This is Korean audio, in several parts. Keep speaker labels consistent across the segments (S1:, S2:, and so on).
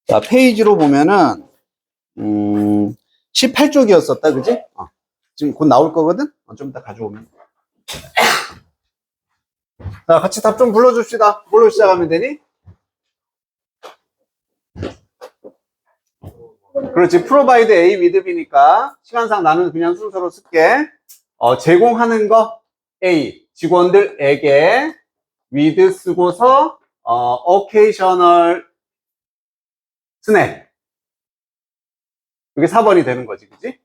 S1: 자, 페이지로 보면은 18쪽이었었다, 그지? 지금 곧 나올 거거든? 좀 이따 가져오면. 자, 같이 답 좀 불러줍시다. 뭘로 시작하면 되니? 그렇지. provide A with B니까 시간상 나는 그냥 순서로 쓸게. 제공하는 거 A 직원들에게 with 쓰고서 occasional snack. 이게 4번이 되는 거지, 그지?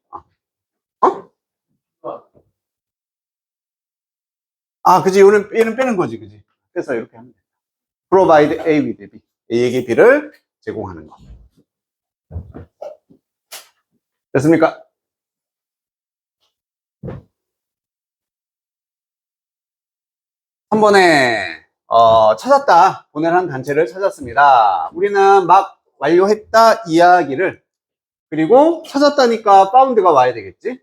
S1: 그지. 얘는 빼는 거지, 그지? 그래서 이렇게 하면 돼. provide A with B. A에게 B를 제공하는 거. 됐습니까? 한 번에 찾았다. 보내라는 단체를 찾았습니다. 우리는 막 완료했다 이야기를, 그리고 찾았다니까 파운드가 와야 되겠지.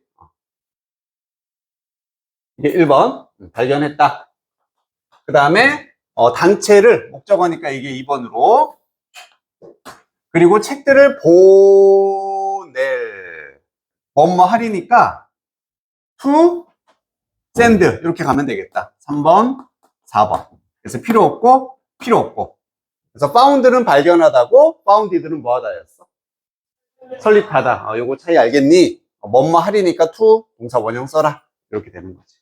S1: 이게 1번 발견했다. 그 다음에 단체를 목적어니까 이게 2번으로, 그리고 책들을 보낼 뭐뭐 하리니까 to send 이렇게 가면 되겠다. 3번 4번. 그래서 필요 없고 필요 없고. 그래서 found는 발견하다고, founded는 뭐하다였어? 설립하다. 요거 차이 알겠니? 뭐뭐 하리니까 to 동사 원형 써라. 이렇게 되는 거지.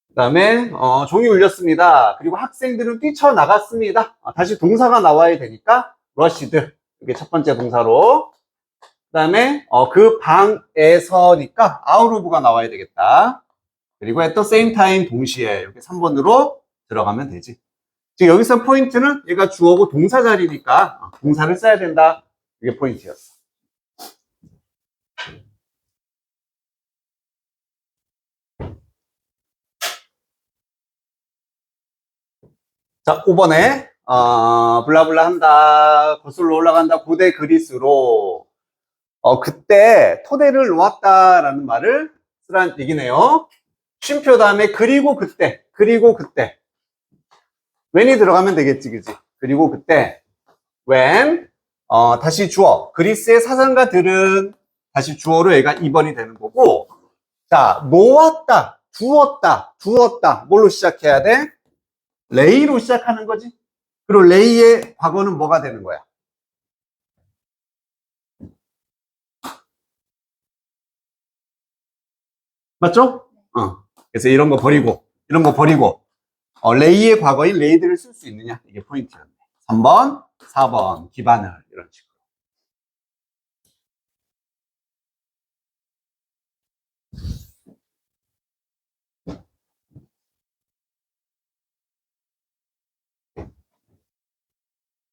S1: 그 다음에 종이 울렸습니다. 그리고 학생들은 뛰쳐나갔습니다. 다시 동사가 나와야 되니까 rushed. 이게 첫 번째 동사로. 그 다음에 그 방에서니까 out of가 나와야 되겠다. 그리고 at the same time 동시에 이렇게 3번으로 들어가면 되지. 지금 여기서 포인트는 얘가 주어고 동사 자리니까 동사를 써야 된다. 이게 포인트였어. 자, 5번에 블라블라 한다, 거슬러 올라간다, 고대 그리스로 그때 토대를 놓았다라는 말을 쓰라는 얘기네요. 쉼표 다음에 그리고 그때, 그리고 그때 when이 들어가면 되겠지, 그지? 그리고 그때 when 다시 주어, 그리스의 사상가들은 다시 주어로 얘가 2번이 되는 거고. 자, 놓았다, 두었다, 두었다 뭘로 시작해야 돼? 레이로 시작하는 거지. 그리고 레이의 과거는 뭐가 되는 거야? 맞죠? 그래서 이런 거 버리고, 이런 거 버리고, 레이의 과거인 레이드를 쓸 수 있느냐? 이게 포인트였네. 3번, 4번, 기반을, 이런 식으로.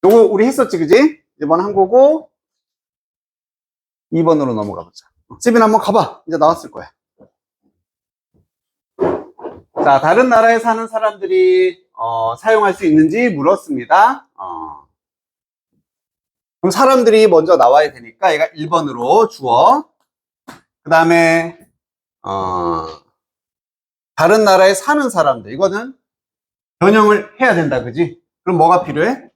S1: 요거 우리 했었지, 그지? 1번 한 거고, 2번으로 넘어가 보자. 세빈 한번 가봐. 이제 나왔을 거야. 자, 다른 나라에 사는 사람들이 사용할 수 있는지 물었습니다. 그럼 사람들이 먼저 나와야 되니까 얘가 1번으로 주어. 그 다음에 다른 나라에 사는 사람들, 이거는 변형을 해야 된다, 그지? 그럼 뭐가 필요해?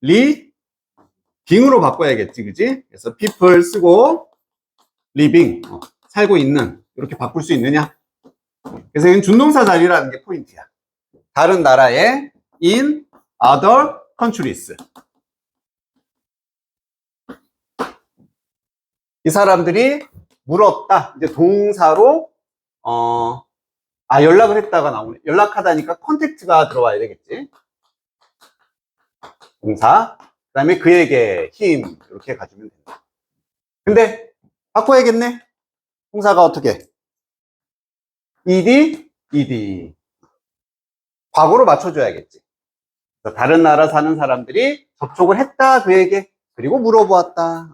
S1: living으로 바꿔야겠지, 그지? 그래서 people 쓰고 living, 살고 있는, 이렇게 바꿀 수 있느냐? 그래서 이건 준동사 자리라는 게 포인트야. 다른 나라에 in other countries. 이 사람들이 물었다. 이제 동사로 연락을 했다가 나오네. 연락하다니까 컨택트가 들어와야 되겠지. 동사. 그 다음에 그에게 him 이렇게 가주면 된다. 근데 바꿔야겠네. 동사가 어떻게? ed. 과거로 맞춰줘야겠지. 다른 나라 사는 사람들이 접촉을 했다 그에게. 그리고 물어보았다.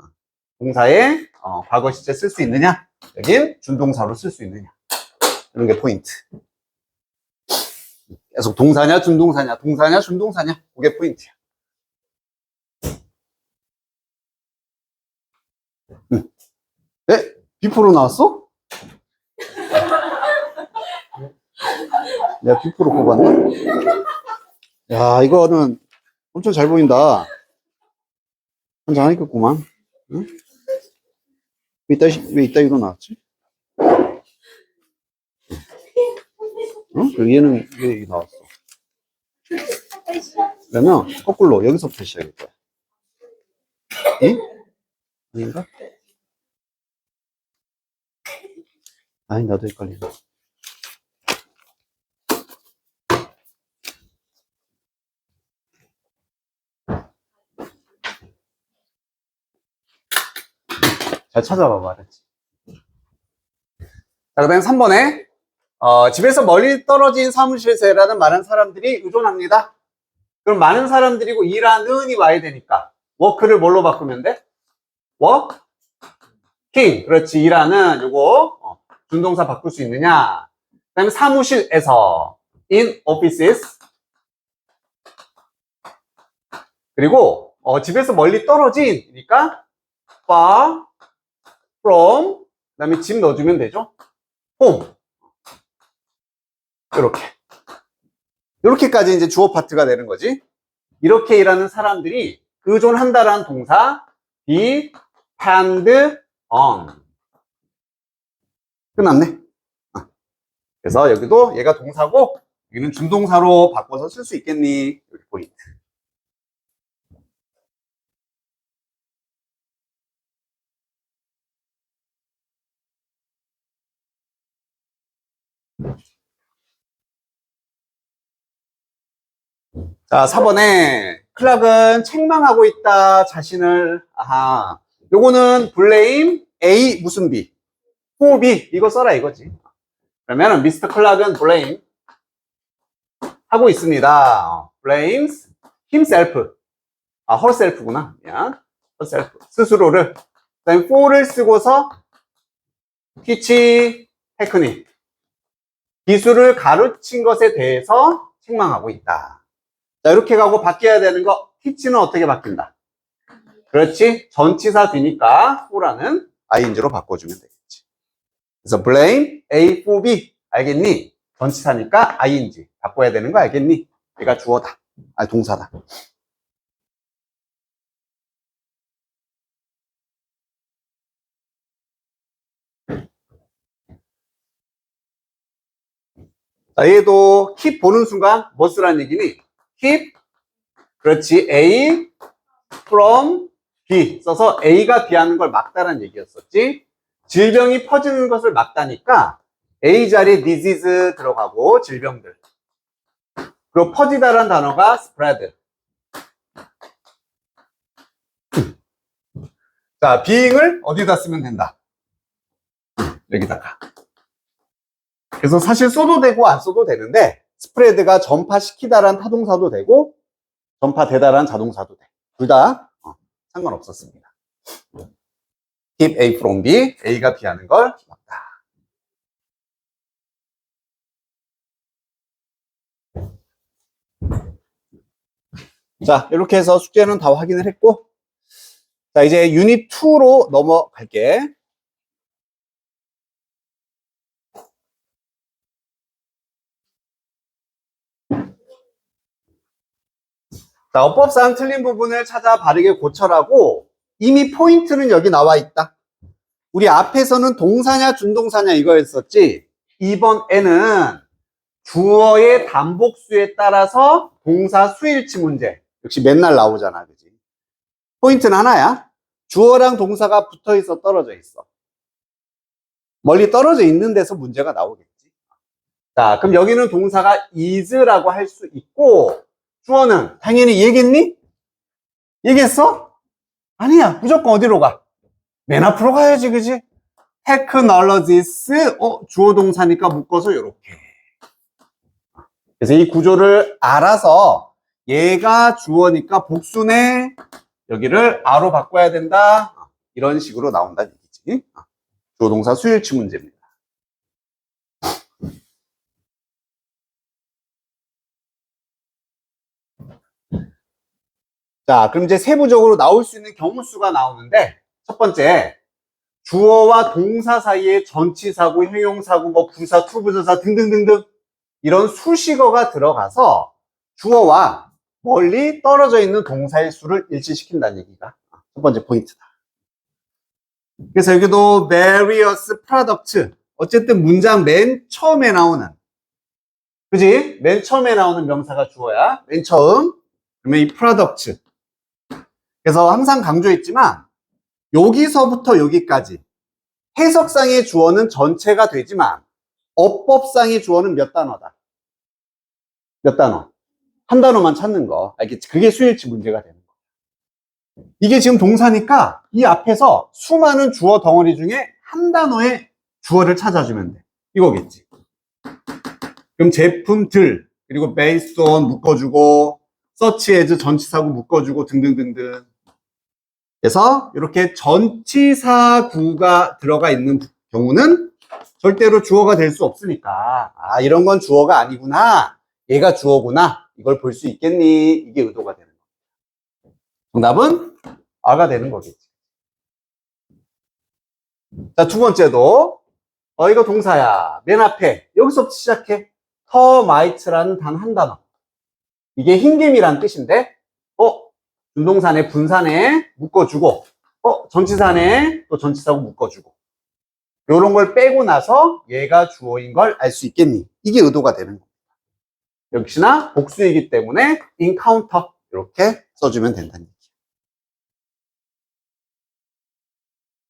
S1: 동사에 과거 시제 쓸 수 있느냐? 여긴 준동사로 쓸 수 있느냐? 이런 게 포인트. 계속 동사냐 준동사냐, 동사냐 준동사냐, 그게 포인트야. 네? 비포로 나왔어? 내가 빅프로 뽑았나? 야, 이거는 엄청 잘 보인다. 한장하겠구만. 응? 왜 이따 일어났지? 응? 그리고 얘는 왜 여기 나왔어? 그러면 거꾸로 여기서부터 시작할 거야. 응? 아닌가? 아니, 나도 헷갈리네. 잘 찾아봐, 말했지. 자, 그 다음에 3번에, 집에서 멀리 떨어진 사무실에서 일하는 많은 사람들이 의존합니다. 그럼 많은 사람들이고 일하는이 와야 되니까, 워크를 뭘로 바꾸면 돼? 워킹. 그렇지, 일하는, 요거, 준동사 바꿀 수 있느냐? 그 다음에 사무실에서, in offices. 그리고, 집에서 멀리 떨어진이니까, far from, 그 다음에 집 넣어주면 되죠? home. 이렇게까지 이제 주어 파트가 되는 거지. 이렇게 일하는 사람들이 의존한다라는 동사 depend on. 끝났네. 그래서 여기도 얘가 동사고 여기는 준동사로 바꿔서 쓸 수 있겠니? 여기 포인트. 자, 4번에 클락은 책망하고 있다. 자신을. 아하. 요거는 blame A 무슨 B? for B. 이거 써라 이거지. 그러면 미스터 클락은 blame 하고 있습니다. blames himself. 아, herself구나. 미안. herself. 스스로를. 그 다음에 for를 쓰고서 teach technique. 기술을 가르친 것에 대해서 책망하고 있다. 자, 이렇게 가고 바뀌어야 되는 거, teach는 어떻게 바뀐다? 그렇지. 전치사 뒤니까 for라는 ing로 바꿔주면 되겠지. 그래서 blame A for B. 알겠니? 전치사니까 ing. 바꿔야 되는 거 알겠니? 얘가 주어다. 아니, 동사다. 자, 얘도 keep 보는 순간 뭐 쓰라는 얘기니? keep, 그렇지. A from B 써서 A가 B 하는 걸 막다라는 얘기였었지. 질병이 퍼지는 것을 막다니까 A 자리에 disease 들어가고 질병들. 그리고 퍼지다라는 단어가 spread. 자, being을 어디다 쓰면 된다? 여기다가. 그래서 사실 써도 되고 안 써도 되는데 spread가 전파시키다라는 타동사도 되고 전파되다라는 자동사도 돼. 둘 다 상관없었습니다. keep A from B, A가 B 하는 걸 막다. 자, 이렇게 해서 숙제는 다 확인을 했고, 자, 이제 유닛 2로 넘어갈게. 자, 어법상 틀린 부분을 찾아 바르게 고쳐라고 이미 포인트는 여기 나와 있다. 우리 앞에서는 동사냐 준동사냐 이거였었지. 이번에는 주어의 단복수에 따라서 동사 수일치 문제. 역시 맨날 나오잖아, 그지? 포인트는 하나야. 주어랑 동사가 붙어 있어, 떨어져 있어. 멀리 떨어져 있는 데서 문제가 나오겠지. 자, 그럼 여기는 동사가 is라고 할 수 있고, 주어는 당연히 얘기했니? 얘기했어? 아니야. 무조건 어디로 가? 맨 앞으로 가야지, 그지? technologies, 주어 동사니까 묶어서 이렇게. 그래서 이 구조를 알아서 얘가 주어니까 복수네. 여기를 아로 바꿔야 된다. 이런 식으로 나온다는 얘기지. 주어 동사 수일치 문제입니다. 자, 그럼 이제 세부적으로 나올 수 있는 경우수가 나오는데, 첫 번째, 주어와 동사 사이에 전치사고, 형용사고, 뭐 부사, 투부정사 등등등등 이런 수식어가 들어가서 주어와 멀리 떨어져 있는 동사의 수를 일치시킨다는 얘기가 첫 번째 포인트다. 그래서 여기도 various product. 어쨌든 문장 맨 처음에 나오는, 그지? 맨 처음에 나오는 명사가 주어야. 맨 처음. 그러면 이 product. 그래서 항상 강조했지만 여기서부터 여기까지 해석상의 주어는 전체가 되지만 어법상의 주어는 몇 단어다? 몇 단어? 한 단어만 찾는 거. 알겠지? 그게 수일치 문제가 되는 거. 이게 지금 동사니까 이 앞에서 수많은 주어 덩어리 중에 한 단어의 주어를 찾아주면 돼. 이거겠지. 그럼 제품들, 그리고 based on 묶어주고, search as 전치사구 묶어주고 등등등등. 그래서 이렇게 전치사구가 들어가 있는 경우는 절대로 주어가 될 수 없으니까, 아, 이런 건 주어가 아니구나, 얘가 주어구나, 이걸 볼 수 있겠니? 이게 의도가 되는 거예요. 정답은 R가 되는 거겠지. 자, 두 번째도 이거 동사야. 맨 앞에 여기서부터 시작해. termite라는 단 한 단어. 이게 흰개미란 뜻인데 준동사네 분사네 묶어주고 전치사네 또 전치사고 묶어주고, 요런 걸 빼고 나서 얘가 주어인 걸 알 수 있겠니? 이게 의도가 되는 겁니다. 역시나 복수이기 때문에 encounter 이렇게 써주면 된다는 얘기야.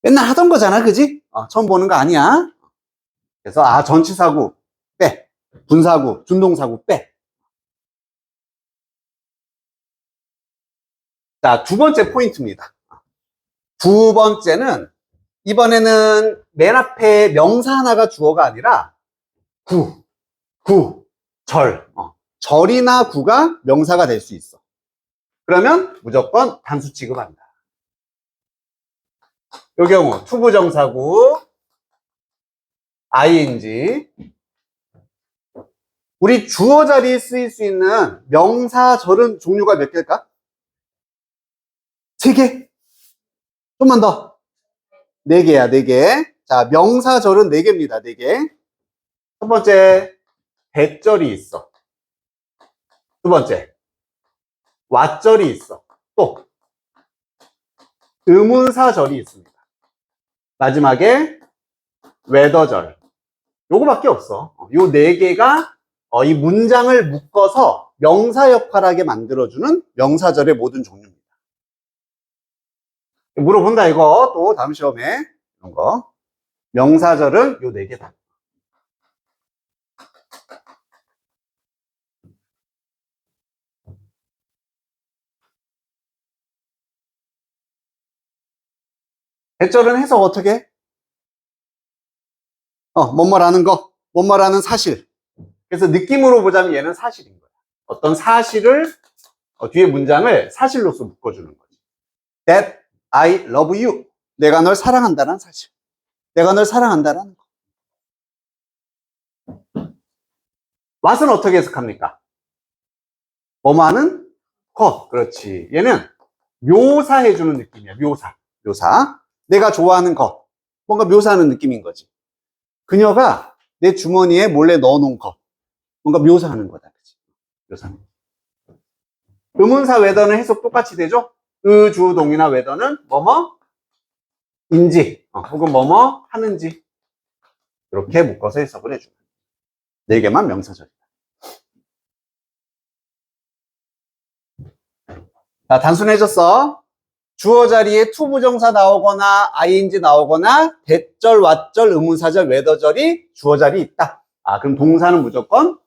S1: 맨날 하던 거잖아, 그지? 처음 보는 거 아니야. 그래서 전치사구 빼, 분사구, 준동사구 빼. 자, 두 번째 포인트입니다. 두 번째는 이번에는 맨 앞에 명사 하나가 주어가 아니라 절. 절이나 구가 명사가 될 수 있어. 그러면 무조건 단수 취급한다. 이 경우 투부정사구 ing. 우리 주어 자리에 쓰일 수 있는 명사절은 종류가 몇 개일까? 3개. 좀만 더. 4개야, 4개. 자, 명사절은 4개입니다, 4개. 첫 번째, 대절이 있어. 두 번째, 왓절이 있어. 또, 의문사절이 있습니다. 마지막에, 웨더절. 요거밖에 없어. 요 4개가 이 문장을 묶어서 명사 역할하게 만들어주는 명사절의 모든 종류입니다. 물어본다, 이거. 또 다음 시험에. 이런 거. 명사절은 요 4개다. 대절은 해석 어떻게 해? 뭐뭐라는 거, 뭐뭐라는 사실. 그래서 느낌으로 보자면 얘는 사실인 거야. 어떤 사실을, 뒤에 문장을 사실로서 묶어주는 거지. That I love you. 내가 널 사랑한다는 사실. 내가 널 사랑한다는 거. what은 어떻게 해석합니까? 뭐뭐하는 것. 그렇지. 얘는 묘사해주는 느낌이야. 묘사. 내가 좋아하는 것. 뭔가 묘사하는 느낌인 거지. 그녀가 내 주머니에 몰래 넣어놓은 것. 뭔가 묘사하는 거다. 그치? 묘사하는 거. 의문사 웨더는 해석 똑같이 되죠? 의주동이나 웨더는 뭐뭐인지 혹은 뭐뭐 하는지 이렇게 묶어서 해석을 해줍니다. 4개만 명사절이다. 자, 단순해졌어. 주어 자리에 투부정사 나오거나 ing 나오거나 대절, 왓절, 의문사절, 웨더절이 주어 자리에 있다. 그럼 동사는 무조건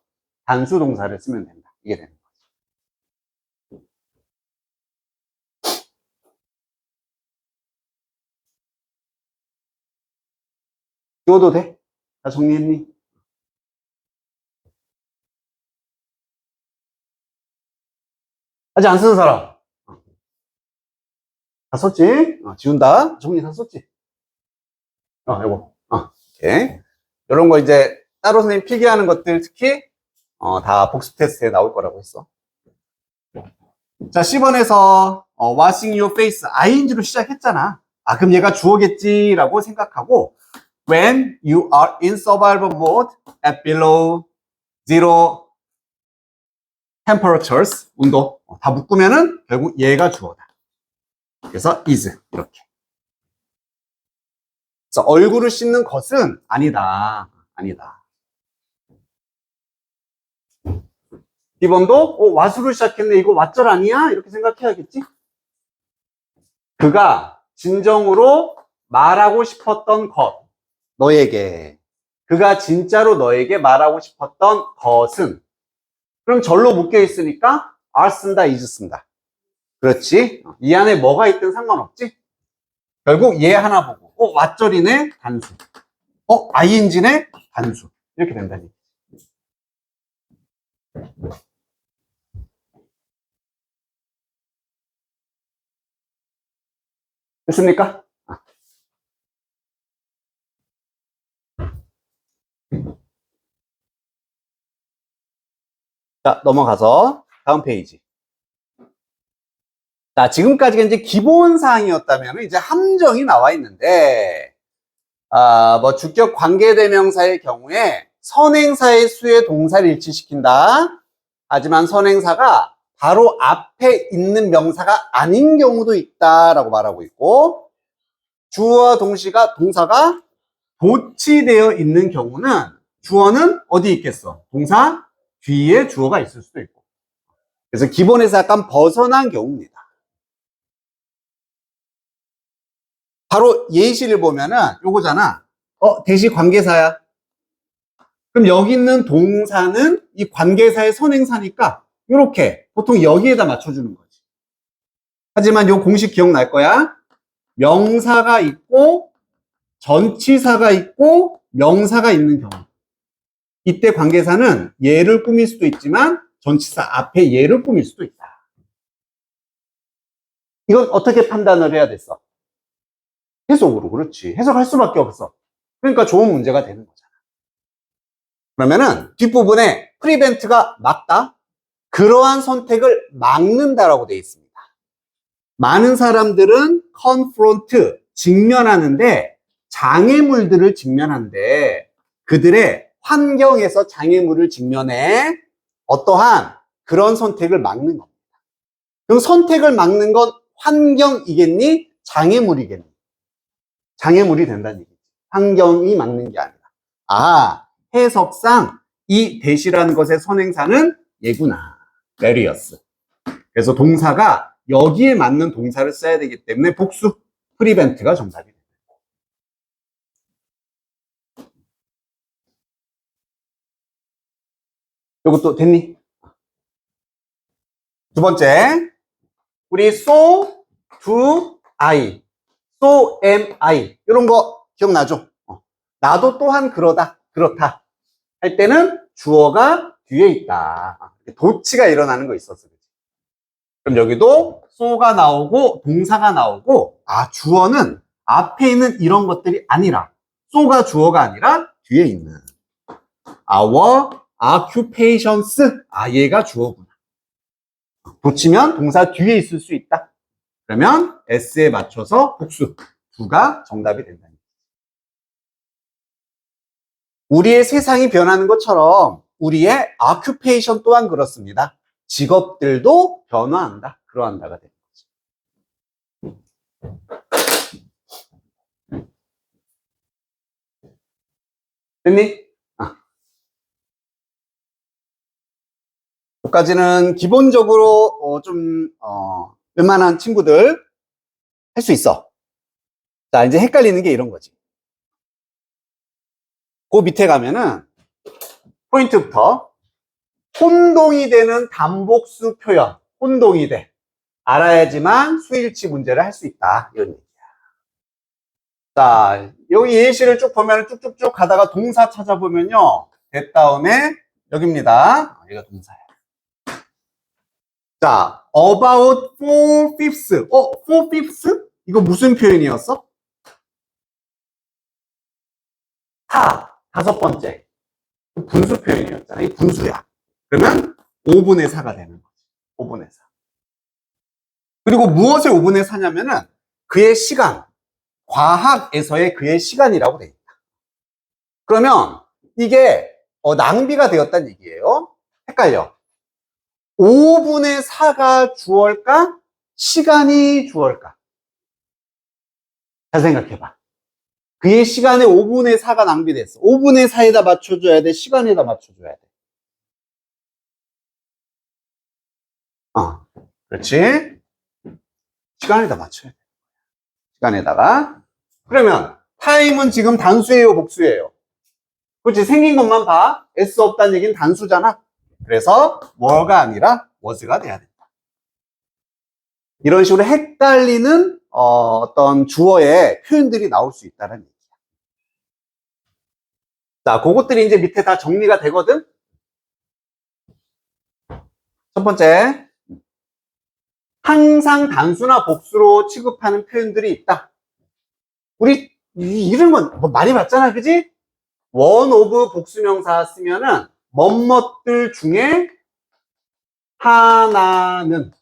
S1: 단수 동사를 쓰면 된다. 이게 되는 거죠. 주어도 돼? 다 정리했니? 아직 안 쓰는 사람? 다 썼지? 지운다. 정리 다 썼지? 요거. 오케이. 이런 거 이제 따로 선생님 필기하는 것들 특히 다 복습 테스트에 나올 거라고 했어. 자, 10번에서 washing your face ing로 시작했잖아. 그럼 얘가 주어겠지라고 생각하고 when you are in survival mode at below zero temperatures, 온도. 다 묶으면은 결국 얘가 주어다. 그래서 is, 이렇게. 그래서 얼굴을 씻는 것은 아니다. 아니다. B번도 what으로 시작했네. 이거 what절 아니야? 이렇게 생각해야겠지? 그가 진정으로 말하고 싶었던 것, 너에게. 그가 진짜로 너에게 말하고 싶었던 것은. 그럼 절로 묶여 있으니까 are 쓴다, is 쓴다. 그렇지? 이 안에 뭐가 있든 상관없지? 결국 얘 하나 보고 what절이네? 단수. ing네? 단수. 이렇게 된다니. 됐습니까? 자, 넘어가서 다음 페이지. 자, 지금까지가 이제 기본 사항이었다면 이제 함정이 나와 있는데, 뭐 주격 관계대명사의 경우에 선행사의 수의 동사를 일치시킨다. 하지만 선행사가 바로 앞에 있는 명사가 아닌 경우도 있다라고 말하고 있고, 주어와 동사가 도치되어 있는 경우는 주어는 어디 있겠어? 동사 뒤에 주어가 있을 수도 있고. 그래서 기본에서 약간 벗어난 경우입니다. 바로 예시를 보면은 요거잖아. 대시 관계사야. 그럼 여기 있는 동사는 이 관계사의 선행사니까 이렇게 보통 여기에다 맞춰주는 거지. 하지만 요 공식 기억날 거야. 명사가 있고 전치사가 있고 명사가 있는 경우. 이때 관계사는 얘를 꾸밀 수도 있지만 전치사 앞에 얘를 꾸밀 수도 있다. 이건 어떻게 판단을 해야 됐어? 해석으로. 그렇지. 해석할 수밖에 없어. 그러니까 좋은 문제가 되는 거잖아. 그러면은 뒷부분에 프리벤트가 막다. 그러한 선택을 막는다라고 되어 있습니다. 많은 사람들은 confront, 직면하는데 장애물들을 직면하는데 그들의 환경에서 장애물을 직면해 어떠한 그런 선택을 막는 겁니다. 그럼 선택을 막는 건 환경이겠니? 장애물이겠니? 장애물이 된다는 얘기지. 환경이 막는 게 아니라. 해석상 이 대시라는 것의 선행사는 얘구나. various. 그래서 동사가 여기에 맞는 동사를 써야 되기 때문에 복수, prevent가 정답이 됩니다. 이것도 됐니? 두 번째, 우리 so, do, I, so am I 이런 거 기억나죠? 나도 또한 그렇다 할 때는 주어가 뒤에 있다. 도치가 일어나는 거 있었어. 그럼 여기도 so가 나오고 동사가 나오고 주어는 앞에 있는 이런 것들이 아니라 so가 주어가 아니라 뒤에 있는 our occupations 얘가 주어구나. 도치면 동사 뒤에 있을 수 있다. 그러면 S에 맞춰서 복수 두가 정답이 된다. 우리의 세상이 변하는 것처럼 우리의 occupation 또한 그렇습니다. 직업들도 변화한다. 그러한다가 되는 거죠. 됐니? 여기까지는 기본적으로 웬만한 친구들 할 수 있어. 자, 이제 헷갈리는 게 이런 거지. 그 밑에 가면은 포인트부터 혼동이 되는 단복수 표현, 혼동이 돼. 알아야지만 수일치 문제를 할 수 있다. 이런 얘기야. 자, 여기 예시를 쭉 보면 쭉쭉쭉 가다가 동사 찾아보면요. that 다음에 여기입니다. 여기가 동사야. 자, about 4/5. 4/5? 이거 무슨 표현이었어? 다섯 번째. 분수 표현이었잖아. 이 분수야. 그러면 5분의 4가 되는 거지. 5분의 4. 그리고 무엇의 5분의 4냐면은 그의 시간, 과학에서의 그의 시간이라고 돼 있다. 그러면 이게 낭비가 되었다는 얘기예요. 헷갈려. 5분의 4가 주어일까? 시간이 주어일까? 잘 생각해봐. 그의 시간에 5분의 4가 낭비됐어. 5분의 4에다 맞춰줘야 돼? 시간에다 맞춰줘야 돼? 그렇지? 시간에다 맞춰야 돼. 시간에다가. 그러면 타임은 지금 단수예요, 복수예요? 그렇지? 생긴 것만 봐. S 없다는 얘기는 단수잖아. 그래서 뭐가 아니라 was가 돼야 된다. 이런 식으로 헷갈리는 어떤 주어의 표현들이 나올 수 있다는 얘기야. 자, 그것들이 이제 밑에 다 정리가 되거든? 첫 번째, 항상 단수나 복수로 취급하는 표현들이 있다. 우리 이런 건 많이 봤잖아, 그지? 원 오브 복수명사 쓰면은 뭐뭇들 중에 하나는,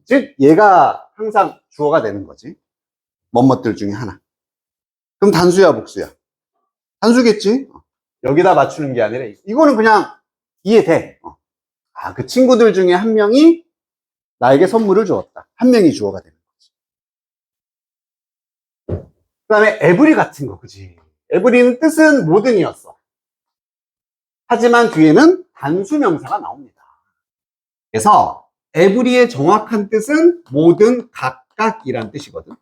S1: 즉 얘가 항상 주어가 되는 거지. 뭐뭇들 중에 하나. 그럼 단수야, 복수야? 단수겠지? 여기다 맞추는 게 아니라 이거는 그냥 이해돼. 그 친구들 중에 한 명이 나에게 선물을 주었다. 한 명이 주어가 되는 거지. 그 다음에 에브리 같은 거, 그지? 에브리는 뜻은 모든이었어. 하지만 뒤에는 단수명사가 나옵니다. 그래서 에브리의 정확한 뜻은 모든, 각각이란 뜻이거든.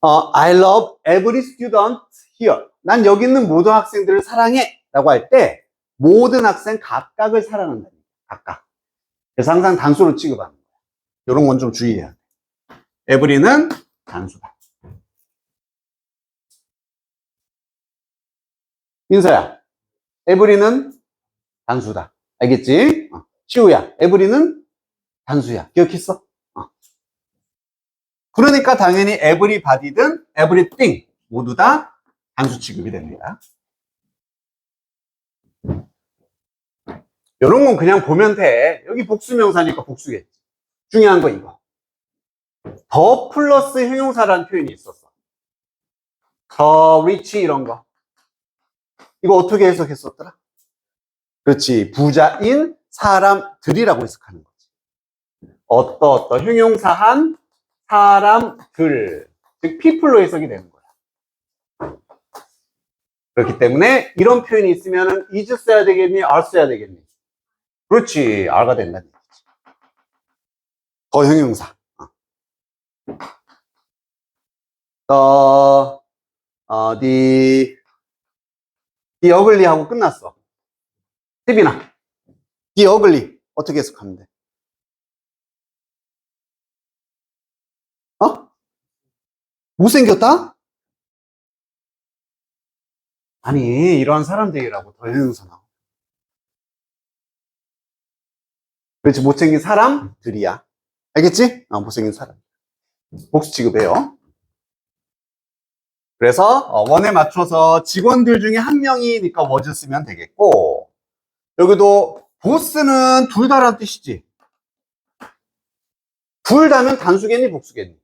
S1: I love every student here. 난 여기 있는 모든 학생들을 사랑해. 라고 할 때 모든 학생 각각을 사랑한다. 각각. 그래서 항상 단수로 취급하는 거야. 이런 건 좀 주의해야 돼. every는 단수다. 민서야, every는 단수다. 알겠지? 시우야, every는 단수야. 기억했어? 그러니까 당연히 everybody든 everything 모두 다 단수 취급이 됩니다. 이런 건 그냥 보면 돼. 여기 복수명사니까 복수겠지. 중요한 거 이거. 더 플러스 형용사라는 표현이 있었어. 더 리치 이런 거. 이거 어떻게 해석했었더라? 그렇지. 부자인 사람들이라고 해석하는 거지. 어떤 형용사한 사람들. 즉 people로 해석이 되는 거야. 그렇기 때문에 이런 표현이 있으면 is 써야 되겠니? are 써야 되겠니? 그렇지. are가 된다는 얘기지. 더 형용사. the ugly 하고 끝났어. 태빈아, the ugly 어떻게 해석하면 돼? 못생겼다? 아니, 이러한 사람들이라고 더 형용사 나와. 그렇지, 못생긴 사람들이야. 알겠지? 못생긴 사람. 복수 취급해요. 그래서 원에 맞춰서 직원들 중에 한 명이니까 was 쓰면 되겠고, 여기도 보스는 둘 다란 뜻이지. 둘 다면 단수겠니, 복수겠니?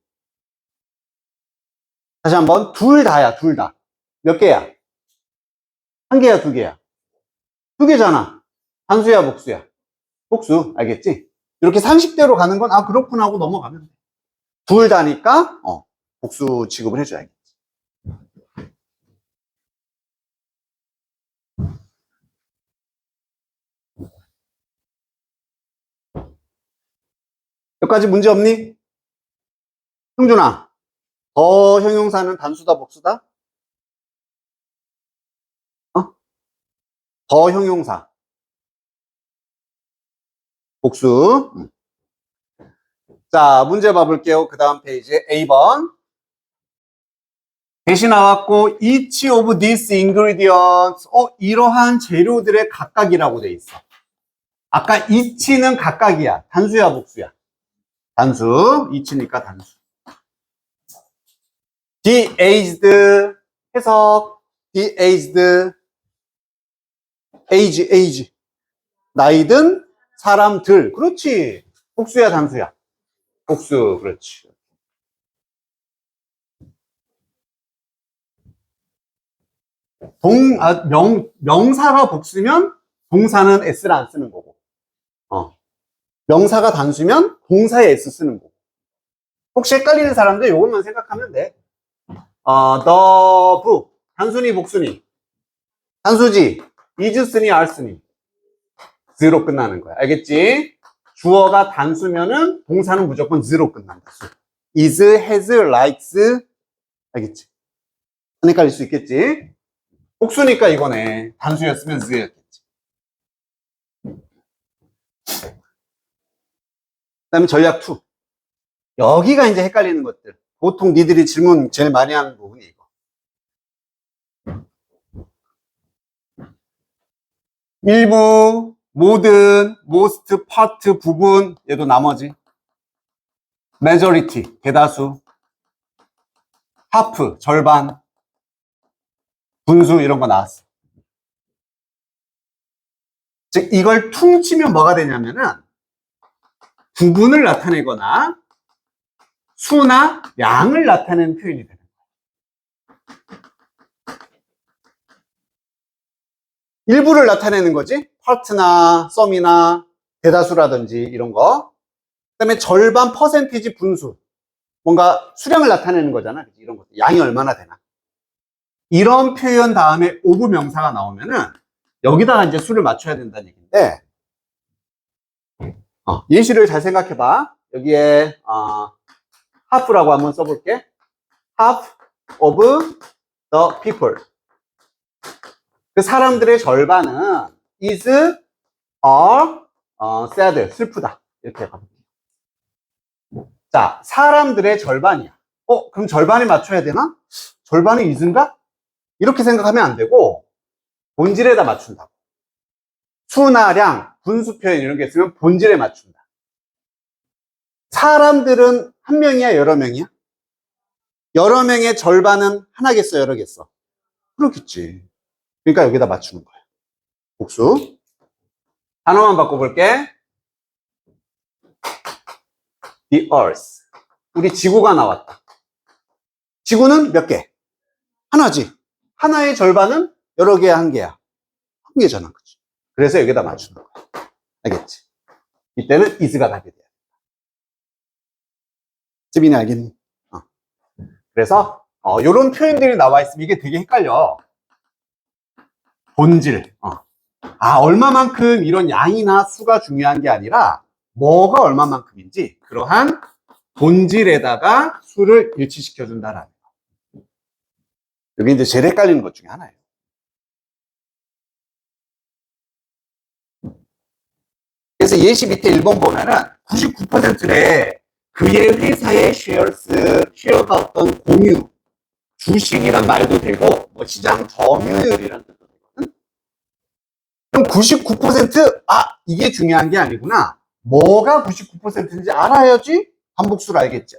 S1: 다시 한번, 둘 다야, 둘 다. 몇 개야? 한 개야, 두 개야? 두 개잖아. 단수야, 복수야? 복수, 알겠지? 이렇게 상식대로 가는 건, 그렇구나 하고 넘어가면 돼. 둘 다니까, 복수 취급을 해줘야겠지. 여기까지 문제 없니? 흥준아, 더 형용사는 단수다, 복수다? 더 형용사. 복수. 자, 문제 봐볼게요. 그 다음 페이지에 A번. 대시 나왔고, each of these ingredients. 이러한 재료들의 각각이라고 돼 있어. 아까 each는 각각이야. 단수야, 복수야? 단수. each니까 단수. the aged. 해석. the aged. age. 나이든 사람들. 그렇지. 복수야, 단수야? 복수. 그렇지. 명사가 복수면 동사는 s를 안 쓰는 거고, 명사가 단수면 동사에 s 쓰는 거고. 혹시 헷갈리는 사람들 이것만 생각하면 돼. the book. 단순히 복수니. 단수지. is 쓰니 are 쓰니. z로 끝나는 거야. 알겠지? 주어가 단수면은 동사는 무조건 z로 끝난다. is, has, likes. 알겠지? 안 헷갈릴 수 있겠지? 복수니까 이거네. 단수였으면 z였겠지. 그 다음에 전략 2. 여기가 이제 헷갈리는 것들. 보통 니들이 질문 제일 많이 하는 부분이 이거. 일부, 모든, most, part, 부분, 얘도 나머지. majority, 대다수. half, 절반. 분수, 이런 거 나왔어. 즉, 이걸 퉁치면 뭐가 되냐면은, 부분을 나타내거나, 수나 양을 나타내는 표현이 되는 거야. 일부를 나타내는 거지. part나 some이나 대다수라든지 이런 거. 그 다음에 절반, 퍼센티지, 분수. 뭔가 수량을 나타내는 거잖아. 이런 것들. 양이 얼마나 되나. 이런 표현 다음에 of 명사가 나오면은 여기다가 이제 수를 맞춰야 된다는 얘기인데, 예시를 잘 생각해봐. 여기에 half라고 한번 써볼게. half of the people. 그 사람들의 절반은 is, are, sad, 슬프다. 이렇게 가볼게요. 자, 사람들의 절반이야. 그럼 절반에 맞춰야 되나? 절반이 is인가? 이렇게 생각하면 안 되고 본질에다 맞춘다고. 수나량, 분수 표현 이런 게 있으면 본질에 맞춘다. 사람들은 한 명이야, 여러 명이야? 여러 명의 절반은 하나겠어, 여러겠어? 그렇겠지. 그러니까 여기다 맞추는 거야. 복수. 단어만 바꿔볼게. The earth. 우리 지구가 나왔다. 지구는 몇 개? 하나지. 하나의 절반은 여러 개야, 한 개야? 한 개잖아. 그치? 그래서 여기다 맞추는 거야. 알겠지? 이때는 is가 답이 돼요. 지민이 알겠니? 그래서 이런 표현들이 나와 있으면 이게 되게 헷갈려. 본질. 얼마만큼 이런 양이나 수가 중요한 게 아니라 뭐가 얼마만큼인지 그러한 본질에다가 수를 일치시켜준다라는 거. 여기 이제 제일 헷갈리는 것 중에 하나예요. 그래서 예시 밑에 1번 보면은 99%래 그의 회사의 쉐어가 어떤 공유, 주식이란 말도 되고 뭐 시장 점유율이란 뜻도 되거든. 그럼 99% 이게 중요한 게 아니구나. 뭐가 99%인지 알아야지 반복수를 알겠지.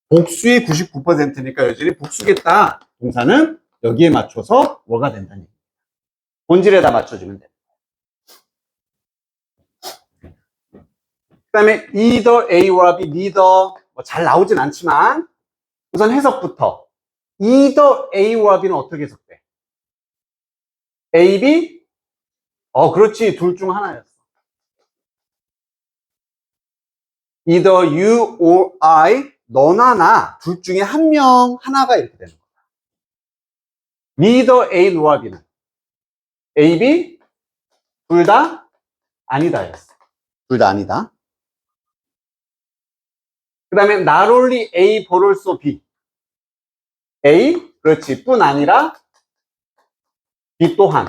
S1: 복수의 99%니까 여전히 복수겠다. 동사는 여기에 맞춰서 뭐가 된다니. 본질에다 맞춰주면 돼. 그 다음에 either A와 B, neither 잘 나오진 않지만 우선 해석부터. either A와 B는 어떻게 해석돼? A, B? 그렇지. 둘 중 하나였어. either you or I, 너나 나, 둘 중에 한 명, 하나가 이렇게 되는 거야. neither A nor B는 A, B, 둘 다 아니다 였어. 둘 다 아니다. 그 다음에 not only A, but also B. A, 그렇지. 뿐 아니라 B 또한.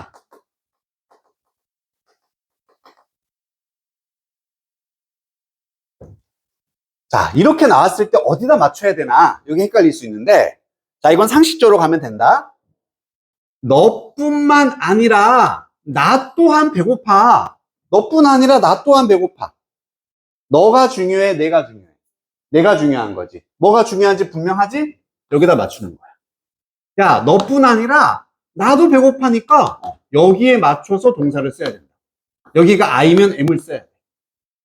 S1: 자, 이렇게 나왔을 때 어디다 맞춰야 되나? 여기 헷갈릴 수 있는데, 자, 이건 상식적으로 가면 된다. 너뿐만 아니라 나 또한 배고파. 너뿐 아니라 나 또한 배고파. 너가 중요해, 내가 중요해. 내가 중요한 거지. 뭐가 중요한지 분명하지? 여기다 맞추는 거야. 야, 너뿐 아니라 나도 배고파니까 여기에 맞춰서 동사를 써야 된다. 여기가 I면 M을 써야 돼.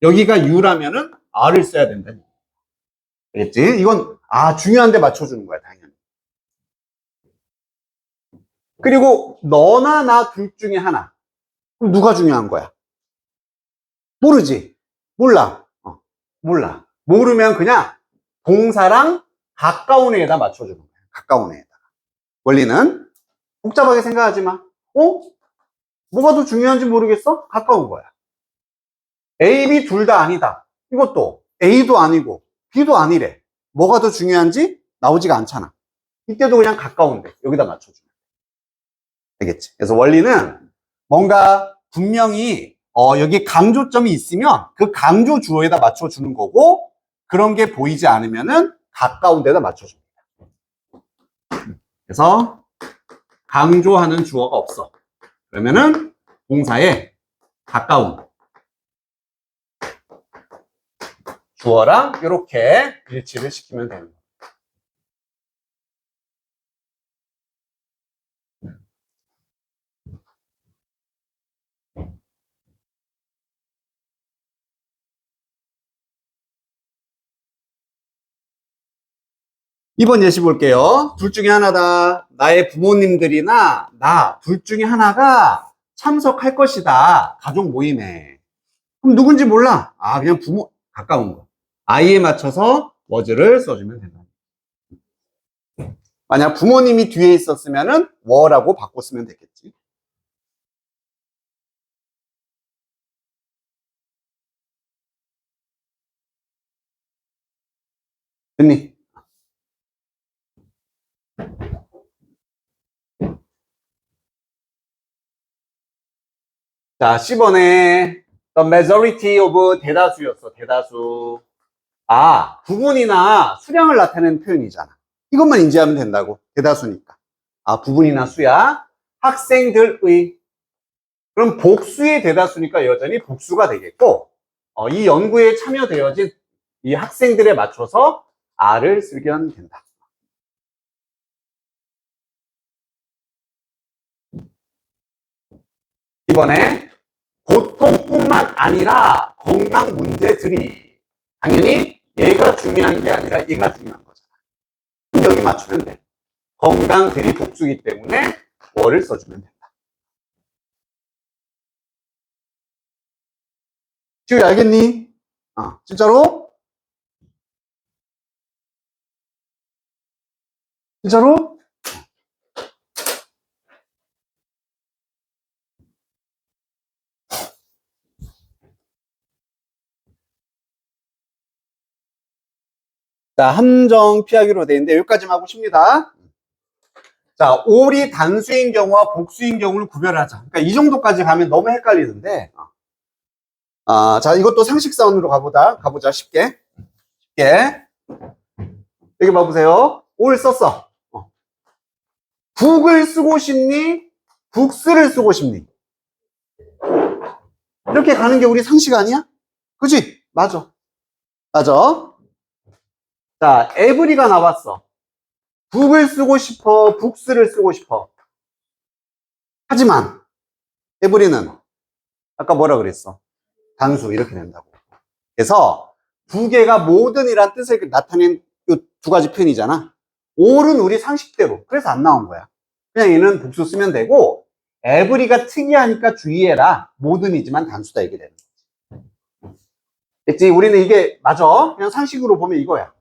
S1: 여기가 U라면은 R을 써야 된다. 알겠지? 이건 중요한데 맞춰주는 거야, 당연히. 그리고 너나 나 둘 중에 하나. 그럼 누가 중요한 거야? 모르지? 몰라. 몰라. 모르면 그냥 동사랑 가까운 애에다 맞춰주는 거야. 가까운 애에다. 원리는 복잡하게 생각하지 마. 뭐가 더 중요한지 모르겠어? 가까운 거야. A, B 둘 다 아니다. 이것도 A도 아니고 B도 아니래. 뭐가 더 중요한지 나오지가 않잖아. 이때도 그냥 가까운데 여기다 맞춰주면 되겠지. 그래서 원리는 뭔가 분명히 여기 강조점이 있으면 그 강조 주어에다 맞춰주는 거고, 그런 게 보이지 않으면은 가까운 데다 맞춰줍니다. 그래서 강조하는 주어가 없어. 그러면은 동사에 가까운 주어랑 이렇게 일치를 시키면 되는 거예요. 이번 예시 볼게요. 둘 중에 하나다. 나의 부모님들이나 나 둘 중에 하나가 참석할 것이다. 가족 모임에. 그럼 누군지 몰라. 그냥 부모, 가까운 거. I에 맞춰서 was를 써주면 된다. 만약 부모님이 뒤에 있었으면은 were라고 바꿔 쓰면 되겠지. 됐니? 자, 10번에 the majority of 대다수였어. 대다수. 부분이나 수량을 나타내는 표현이잖아. 이것만 인지하면 된다고. 대다수니까. 부분이나 수야. 학생들의. 그럼 복수의 대다수니까 여전히 복수가 되겠고, 이 연구에 참여되어진 이 학생들에 맞춰서 R을 쓰면 된다. 이번에 고통뿐만 아니라 건강 문제들이, 당연히 얘가 중요한 게 아니라 얘가 중요한 거잖아. 그럼 여기 맞추면 돼. 건강들이 복수이기 때문에 뭐를 써주면 된다. 지금 알겠니? 진짜로? 진짜로? 자, 함정 피하기로 되어 있는데 여기까지만 하고 쉽니다. 자, 올이 단수인 경우와 복수인 경우를 구별하자. 그러니까 이 정도까지 가면 너무 헷갈리는데, 자, 이것도 상식선으로 가보자. 쉽게. 여기 봐보세요. 올 썼어. 북을 쓰고 싶니? 북스를 쓰고 싶니? 이렇게 가는 게 우리 상식 아니야? 그치? 맞아. 자, 에브리가 나왔어. 북을 쓰고 싶어, 북스를 쓰고 싶어. 하지만 에브리는 아까 뭐라 그랬어? 단수 이렇게 된다고. 그래서 두 개가 모든이란 뜻을 나타낸 이 두 가지 표현이잖아. all은 우리 상식대로. 그래서 안 나온 거야. 그냥 얘는 복수 쓰면 되고, 에브리가 특이하니까 주의해라. 모든이지만 단수다 이게 되는 거지. 됐지? 우리는 이게 맞아. 그냥 상식으로 보면 이거야.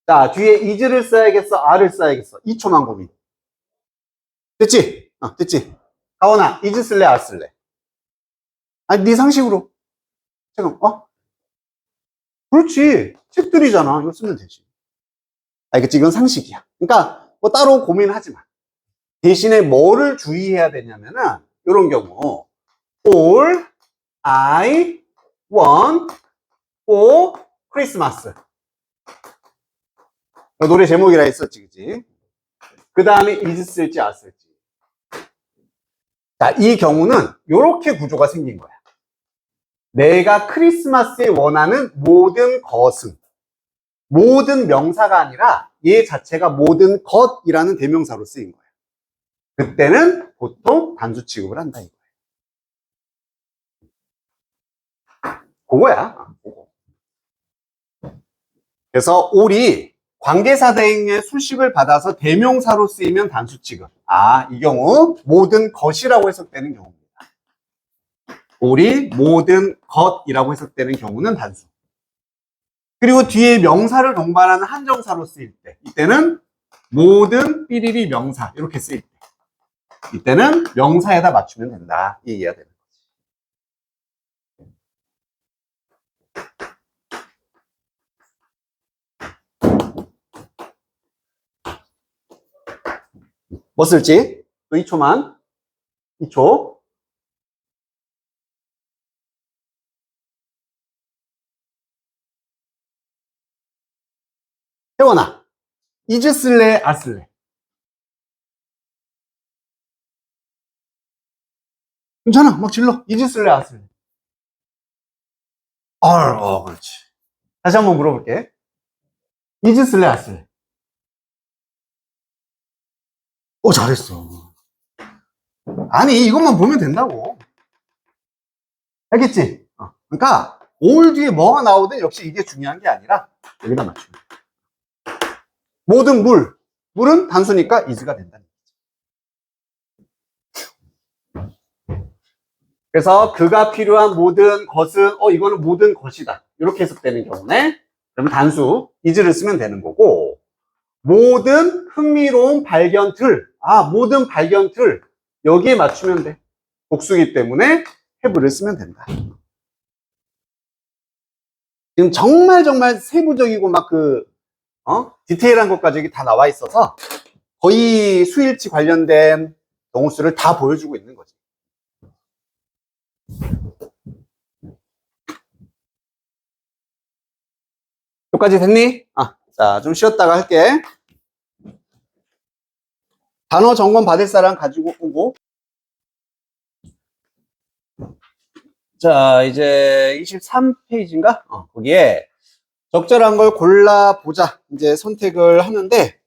S1: 자, 뒤에 is를 써야겠어, are를 써야겠어. 2초만 고민. 됐지? 됐지? 가원아, is 쓸래, are 쓸래? 네 상식으로. 지금, 그렇지. 책들이잖아. 이거 쓰면 되지. 알겠지? 이건 상식이야. 그러니까 뭐 따로 고민하지 마. 대신에 뭐를 주의해야 되냐면은 이런 경우 all I want for Christmas. 노래 제목이라 했었지, 그치? 그 다음에 is 쓸지 are 쓸지. 자, 이 경우는 이렇게 구조가 생긴 거야. 내가 크리스마스에 원하는 모든 것은, 모든 명사가 아니라 얘 자체가 모든 것이라는 대명사로 쓰인 거예요. 그때는 보통 단수 취급을 한다 이거예요. 그거야. 그래서 all이 관계사 대행의 수식을 받아서 대명사로 쓰이면 단수 취급, 이 경우 모든 것이라고 해석되는 경우입니다. 우리 모든 것이라고 해석되는 경우는 단수. 그리고 뒤에 명사를 동반하는 한정사로 쓰일 때, 이때는 모든 삐리리 명사 이렇게 쓰일 때, 이때는 명사에다 맞추면 된다. 이 얘기가 되는 거지. 뭐 쓸지? 또 2초만. 2초. 태원아, is 쓸래? 아 쓸래? 괜찮아. 막 질러. is 쓸래? 아 쓸래? 그렇지. 다시 한번 물어볼게. is 쓸래? 아 쓸래? 잘했어. 아니, 이것만 보면 된다고. 알겠지? 그러니까, 올 뒤에 뭐가 나오든 역시 이게 중요한 게 아니라, 여기다 맞추면 돼. 모든 물은 단수니까 is가 된다는 거죠. 그래서 그가 필요한 모든 것은, 이거는 모든 것이다. 이렇게 해석되는 경우네. 그러면 단수, is를 쓰면 되는 거고, 모든 흥미로운 발견들, 모든 발견들, 여기에 맞추면 돼. 복수기 때문에 have를 쓰면 된다. 지금 정말 세부적이고 막 디테일한 것까지 여기 다 나와 있어서 거의 수일치 관련된 동수를 다 보여주고 있는 거지. 여기까지 됐니? 자, 좀 쉬었다가 할게. 단어 점검 받을 사람 가지고 오고. 자, 이제 23페이지인가? 거기에 적절한 걸 골라보자. 이제 선택을 하는데,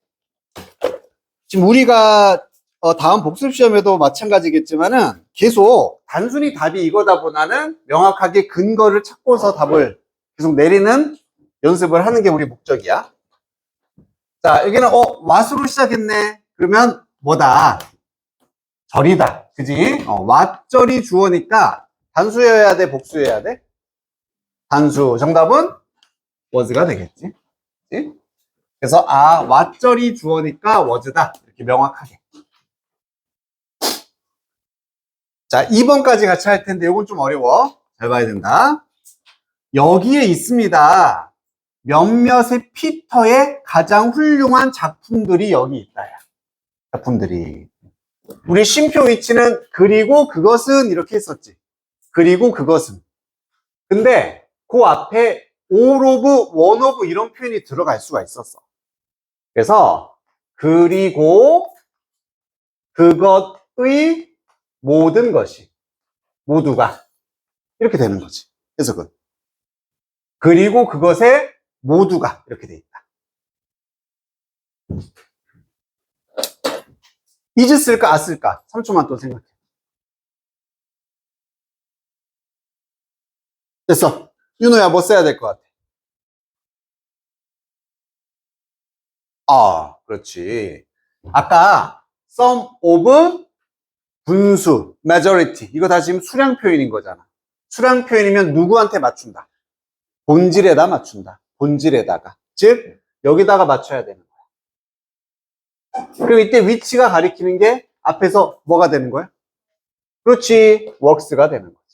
S1: 지금 우리가 다음 복습시험에도 마찬가지겠지만은 계속 단순히 답이 이거다 보다는 명확하게 근거를 찾고서 답을 계속 내리는 연습을 하는 게 우리 목적이야. 자, 여기는 왓으로 시작했네. 그러면 뭐다? 절이다. 그지? 왓절이 주어니까 단수여야 돼, 복수여야 돼? 단수. 정답은 was가 되겠지. 그치? 그래서 왓절이 주어니까 was다. 이렇게 명확하게. 자, 2번까지 같이 할 텐데 이건 좀 어려워. 잘 봐야 된다. 여기에 있습니다. 몇몇의 피터의 가장 훌륭한 작품들이 여기 있다. 작품들이. 우리 쉼표 위치는 그리고 그것은 이렇게 했었지. 그리고 그것은. 근데 그 앞에 all of, one of 이런 표현이 들어갈 수가 있었어. 그래서 그리고 그것의 모든 것이 모두가 이렇게 되는 거지. 해석은. 그리고 그것의 모두가 이렇게 돼 있다. is 쓸까 아 쓸까? 3초만 또 생각해. 됐어. 윤호야 뭐 써야 될 것 같아? 그렇지. 아까 some of 분수, majority 이거 다 지금 수량 표현인 거잖아. 수량 표현이면 누구한테 맞춘다? 본질에다 맞춘다. 본질에다가. 즉 여기다가 맞춰야 되는 거야. 그리고 이때 위치가 가리키는 게 앞에서 뭐가 되는 거야? 그렇지. works가 되는 거지.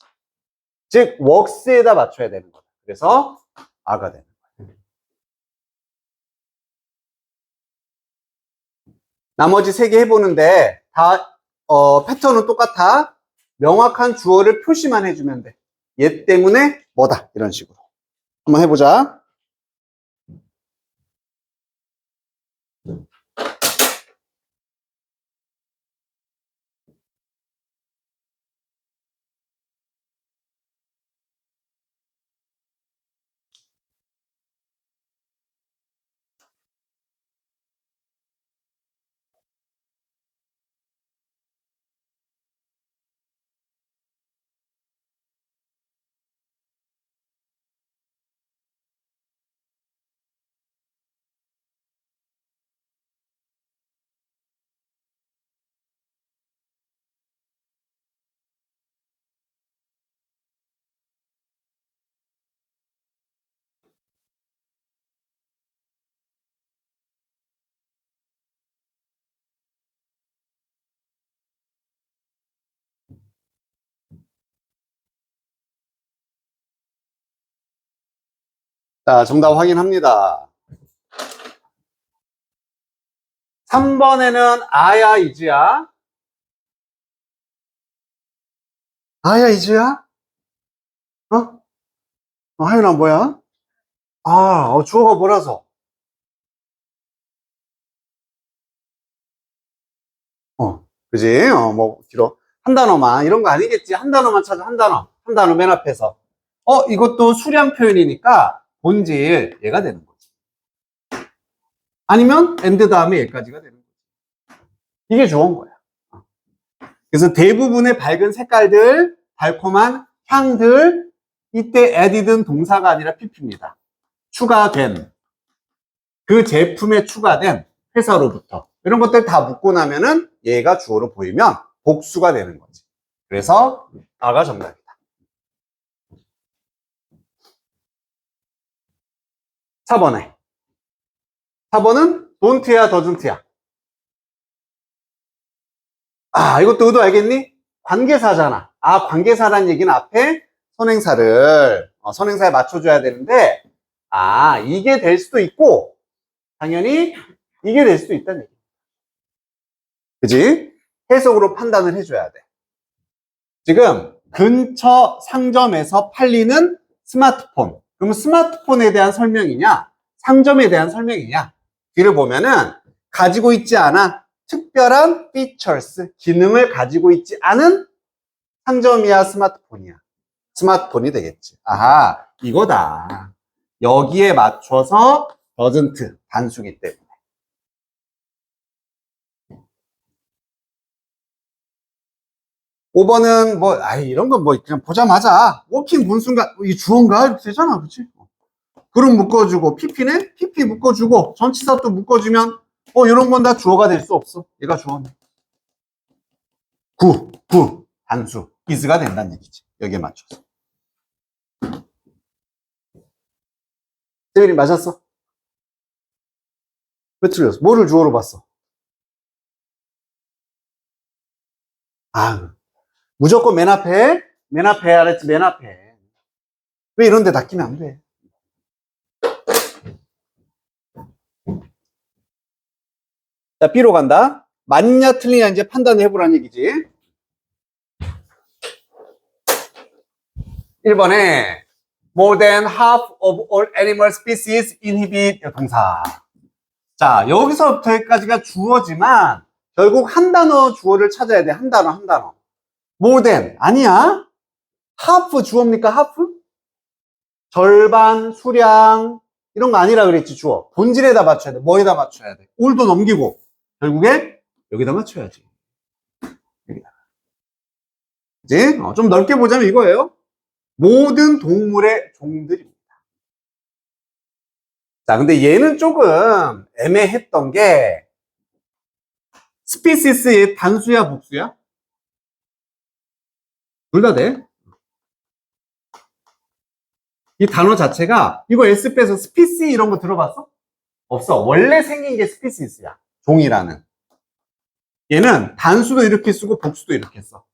S1: 즉 works에다 맞춰야 되는 거야. 그래서 아가 되는 거야. 나머지 3개 해보는데 다 패턴은 똑같아. 명확한 주어를 표시만 해주면 돼. 얘 때문에 뭐다 이런 식으로 한번 해보자. 자, 정답 확인합니다. 3번에는 아야, 이즈야? 아야, 이즈야? 어? 하윤아, 뭐야? 주어가 뭐라서? 그지? 뭐, 길어. 한 단어만. 이런 거 아니겠지? 한 단어만 찾아, 한 단어. 한 단어 맨 앞에서. 이것도 수량 표현이니까 본질, 얘가 되는 거지. 아니면, and 다음에 얘까지가 되는 거지. 이게 좋은 거야. 그래서 대부분의 밝은 색깔들, 달콤한 향들, 이때 added는 동사가 아니라 pp입니다. 추가된, 그 제품에 추가된 회사로부터. 이런 것들 다 묶고 나면은 얘가 주어로 보이면 복수가 되는 거지. 그래서 아가 정답이다. 4번에. 4번은 don't야, doesn't야. 이것도 의도 알겠니? 관계사잖아. 관계사란 얘기는 앞에 선행사에 맞춰줘야 되는데, 이게 될 수도 있고, 당연히 이게 될 수도 있다는 얘기. 그지? 해석으로 판단을 해줘야 돼. 지금 근처 상점에서 팔리는 스마트폰. 그럼 스마트폰에 대한 설명이냐? 상점에 대한 설명이냐? 뒤를 보면은 가지고 있지 않아. 특별한 features, 기능을 가지고 있지 않은 상점이야, 스마트폰이야? 스마트폰이 되겠지. 이거다. 여기에 맞춰서 doesn't, 단수기 때문에. 5번은 이런 건 그냥 보자마자, 워킹 분수인가, 이 주어인가? 이렇게 되잖아, 그치? 그럼 묶어주고, pp네? pp 묶어주고, 전치사 또 묶어주면, 이런 건 다 주어가 될 수 없어. 얘가 주어네. 단수. is가 된다는 얘기지. 여기에 맞춰서. 세빈이 맞았어? 왜 틀렸어? 뭐를 주어로 봤어? 무조건 맨 앞에 알았지, 맨 앞에. 왜 이런 데 닦이면 안 돼? 자, B로 간다. 맞냐, 틀리냐, 이제 판단을 해보라는 얘기지. 1번에 more than half of all animal species inhibit 동사. 자, 여기서부터 여기까지가 주어지만 결국 한 단어 주어를 찾아야 돼. 한 단어. more than 아니야. half 주어입니까? half? 절반, 수량 이런 거 아니라 그랬지. 주어. 본질에다 맞춰야 돼. 뭐에다 맞춰야 돼? all도 넘기고 결국에 여기다 맞춰야지. 여기다. 이제 좀 넓게 보자면 이거예요. 모든 동물의 종들입니다. 자, 근데 얘는 조금 애매했던 게 스피시스의 단수야, 복수야? 둘 다 돼. 이 단어 자체가 이거 S 빼서 스피시 이런 거 들어봤어? 없어. 원래 생긴 게 스피시스야. 종이라는. 얘는 단수도 이렇게 쓰고 복수도 이렇게 써.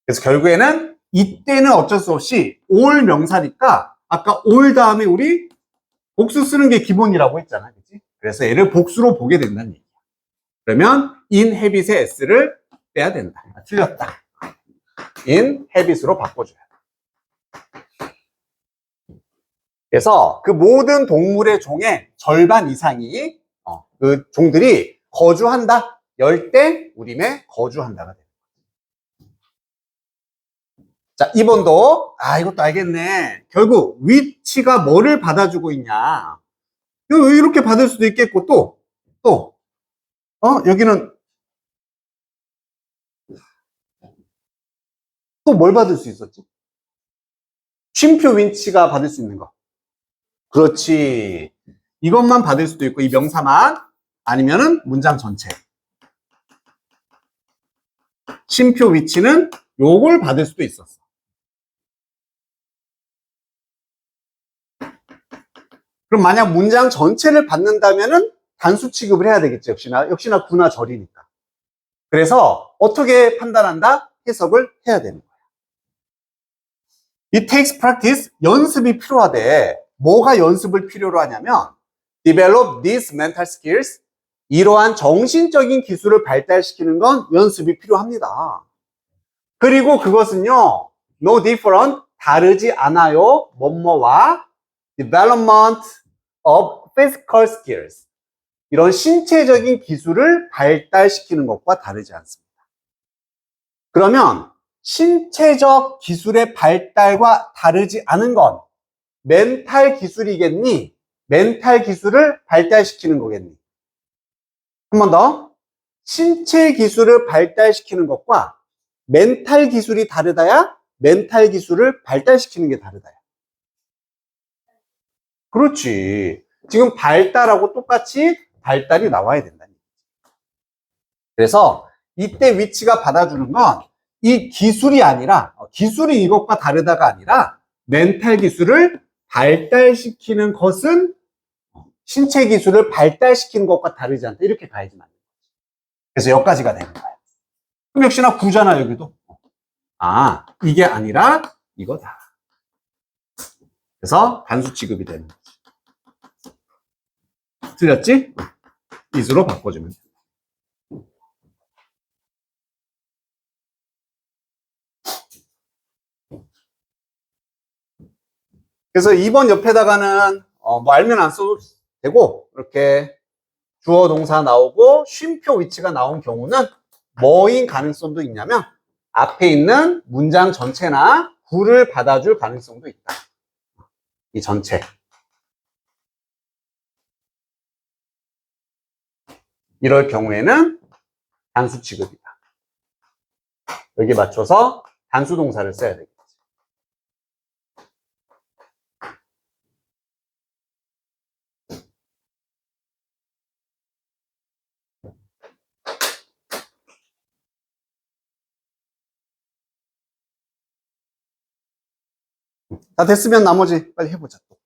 S1: 그래서 결국에는 이때는 어쩔 수 없이 올 명사니까 아까 올 다음에 우리 복수 쓰는 게 기본이라고 했잖아. 그치? 그래서 얘를 복수로 보게 된다는 얘기야. 그러면 in habit의 s를 빼야 된다. 틀렸다. in habit으로 바꿔줘야 돼. 그래서 그 모든 동물의 종의 절반 이상이 그 종들이 거주한다. 열대 우림에 거주한다가 돼요. 자, 2번도 이것도 알겠네. 결국 위치가 뭐를 받아주고 있냐. 이렇게 받을 수도 있겠고 또 여기는 또 뭘 받을 수 있었지? 쉼표 위치가 받을 수 있는 거. 그렇지. 이것만 받을 수도 있고 이 명사만 아니면은 문장 전체. 쉼표 위치는 요걸 받을 수도 있었어. 그럼 만약 문장 전체를 받는다면은 단수 취급을 해야 되겠지. 역시나 구나 절이니까. 그래서 어떻게 판단한다? 해석을 해야 되는 거야. It takes practice. 연습이 필요하대. 뭐가 연습을 필요로 하냐면 develop these mental skills. 이러한 정신적인 기술을 발달시키는 건 연습이 필요합니다. 그리고 그것은요, no different, 다르지 않아요. 뭐뭐와 development of physical skills. 이런 신체적인 기술을 발달시키는 것과 다르지 않습니다. 그러면 신체적 기술의 발달과 다르지 않은 건 멘탈 기술이겠니? 멘탈 기술을 발달시키는 거겠니? 한 번 더. 신체 기술을 발달시키는 것과 멘탈 기술이 다르다야 멘탈 기술을 발달시키는 게 다르다야. 그렇지. 지금 발달하고 똑같이 발달이 나와야 된다. 그래서 이때 위치가 받아주는 건 이 기술이 아니라, 기술이 이것과 다르다가 아니라 멘탈 기술을 발달시키는 것은 신체 기술을 발달시키는 것과 다르지 않다. 이렇게 가야지 맞는 거지. 그래서 여기까지가 되는 거야. 그럼 역시나 구잖아, 여기도. 아, 이게 아니라 이거다. 그래서 단수 취급이 되는 거지. 틀렸지? is로 바꿔주면 돼. 그래서 2번 옆에다가는 뭐 알면 안 써도 되고 이렇게 주어 동사 나오고 쉼표 위치가 나온 경우는 뭐인 가능성도 있냐면 앞에 있는 문장 전체나 구를 받아줄 가능성도 있다. 이 전체. 이럴 경우에는 단수 취급이다. 여기 맞춰서 단수 동사를 써야 되겠지. 다 됐으면 나머지 빨리 해보자. 또.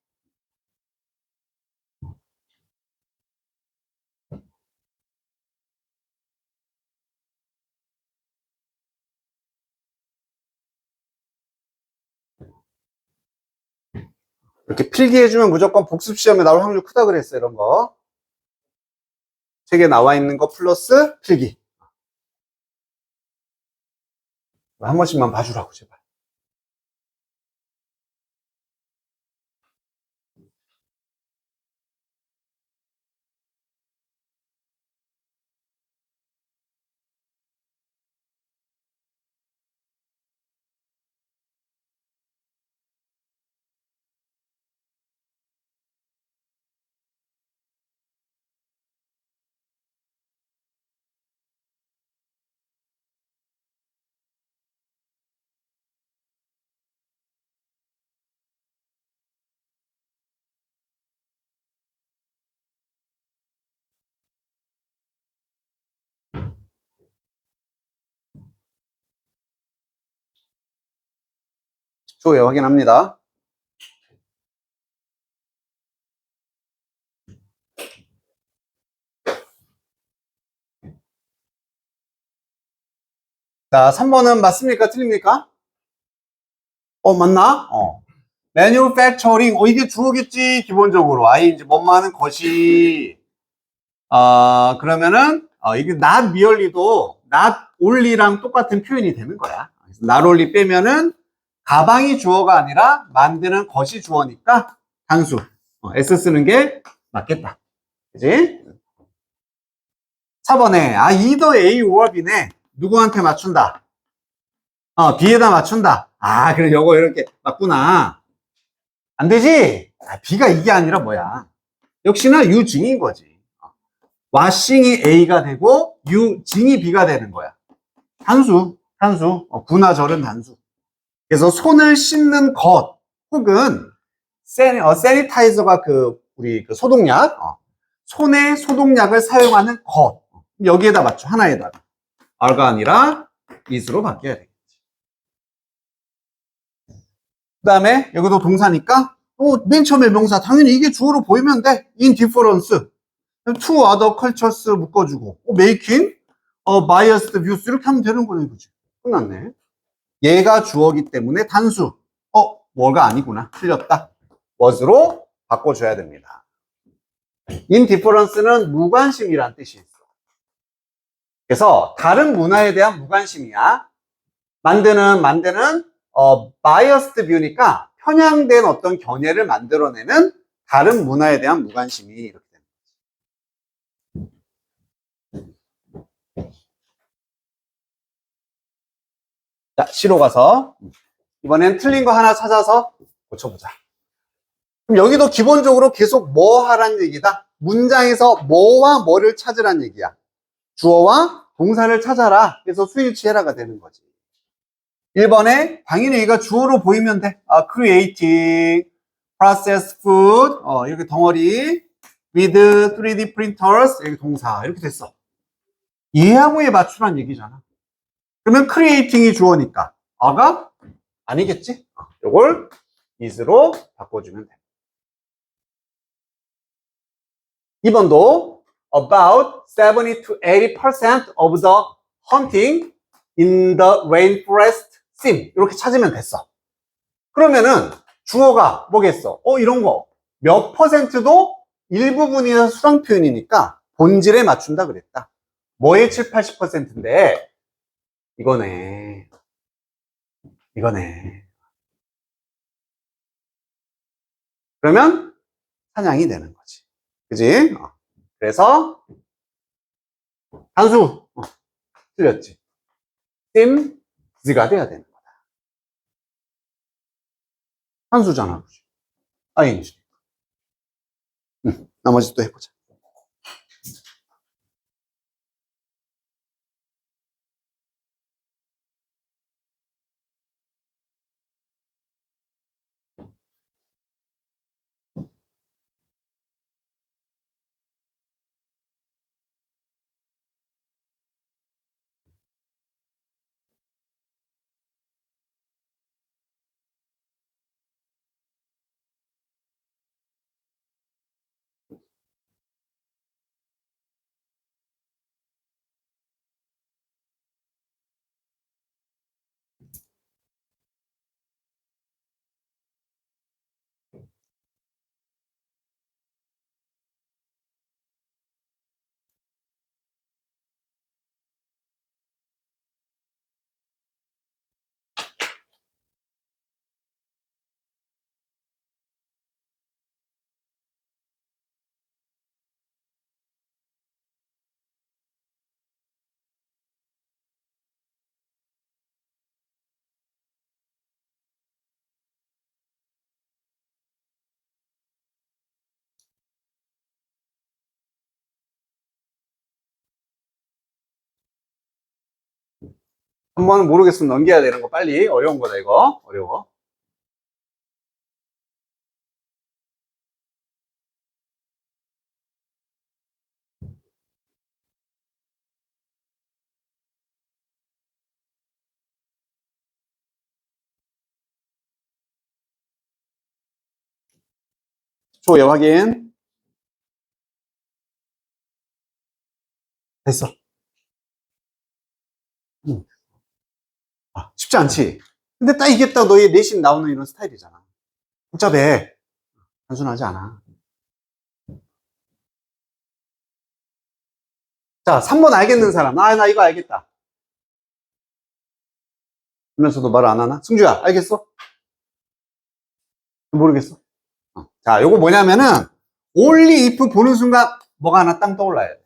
S1: 이렇게 필기해주면 무조건 복습시험에 나올 확률 크다 그랬어, 이런 거. 책에 나와 있는 거 플러스 필기. 한 번씩만 봐주라고, 제발. 초에 확인합니다. 자, 3번은 맞습니까? 틀립니까? 맞나? manufacturing, 이게 주어겠지, 기본적으로. 이제 뭐뭐하는 것이, 그러면은, 이게 not merely도 not only랑 똑같은 표현이 되는 거야. not only 빼면은, 가방이 주어가 아니라 만드는 것이 주어니까 단수. S 쓰는 게 맞겠다. 그지? 4번에, either A or B네. 누구한테 맞춘다? B에다 맞춘다. 그래, 요거 이렇게 맞구나. 안 되지? B가 이게 아니라 뭐야? 역시나 유징인 거지. 와싱이 A가 되고 유징이 B가 되는 거야. 단수. 구나 절은 단수. 그래서 손을 씻는 것 혹은 세니타이저가 우리 소독약, 손에 소독약을 사용하는 것. 여기에다 맞춰, 하나에다가. R가 아니라 is로 바뀌어야 돼. 그 다음에 여기도 동사니까 맨 처음에 명사 당연히 이게 주어로 보이면 돼. in difference to other cultures 묶어주고 making biased views 이렇게 하면 되는 거네. 그치? 끝났네. 얘가 주어기 때문에 단수. 뭐가 아니구나. 틀렸다. was로 바꿔줘야 됩니다. indifference는 무관심이란 뜻이 있어. 그래서 다른 문화에 대한 무관심이야. 만드는 biased view니까 편향된 어떤 견해를 만들어내는 다른 문화에 대한 무관심이 이렇게 됩니다. 자, C로 가서 이번엔 틀린 거 하나 찾아서 고쳐보자. 그럼 여기도 기본적으로 계속 뭐 하란 얘기다. 문장에서 뭐와 뭐를 찾으란 얘기야. 주어와 동사를 찾아라. 그래서 수일치해라가 되는 거지. 1번에 당연히 얘가 주어로 보이면 돼. creating, processed food, 이렇게 덩어리, with 3D printers, 여기 동사 이렇게 됐어. 얘하고 얘 맞추란 얘기잖아. 그러면 creating이 주어니까 아가 아니겠지? 요걸 is로 바꿔주면 돼. 2번도 about 70 to 80% of the hunting in the rainforest seem 이렇게 찾으면 됐어. 그러면은 주어가 뭐겠어? 이런 거 몇 퍼센트도 일부분이나 수량 표현이니까 본질에 맞춘다 그랬다. 뭐의 7, 80%인데 이거네. 그러면 사냥이 되는 거지. 그지? 그래서 단수 틀렸지. seems가 돼야 되는 거다. 단수잖아. 그지? ing. 나머지 또 해보자. 한 번은 모르겠으면 넘겨야 되는 거 빨리. 어려운 거다 이거. 어려워. 초예 확인. 됐어. 쉽지 않지? 근데 딱 이게 딱 너의 내신 나오는 이런 스타일이잖아. 복잡해. 단순하지 않아. 자, 3번 알겠는 사람. 나 이거 알겠다. 하면서도 말을 안 하나? 승주야, 알겠어? 모르겠어? 자, 요거 뭐냐면은, only if 보는 순간 뭐가 하나 땅 떠올라야 돼.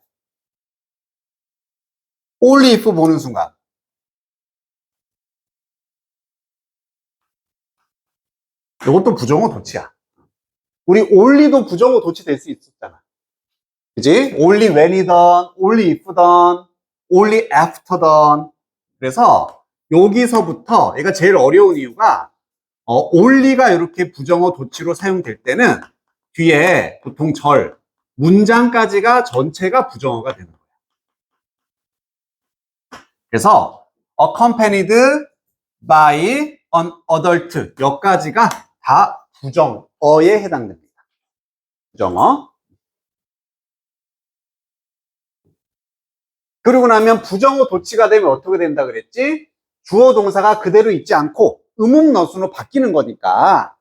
S1: only if 보는 순간. 요것도 부정어 도치야. 우리 only도 부정어 도치 될 수 있었잖아. 그지? only when이든, only if든, only after든. 그래서 여기서부터 얘가 제일 어려운 이유가 only가 이렇게 부정어 도치로 사용될 때는 뒤에 보통 문장까지가 전체가 부정어가 되는 거예요. 그래서 accompanied by an adult 여기까지가 다 부정어에 해당됩니다. 부정어. 그러고 나면 부정어 도치가 되면 어떻게 된다 그랬지? 주어 동사가 그대로 있지 않고 의문너순으로 바뀌는 거니까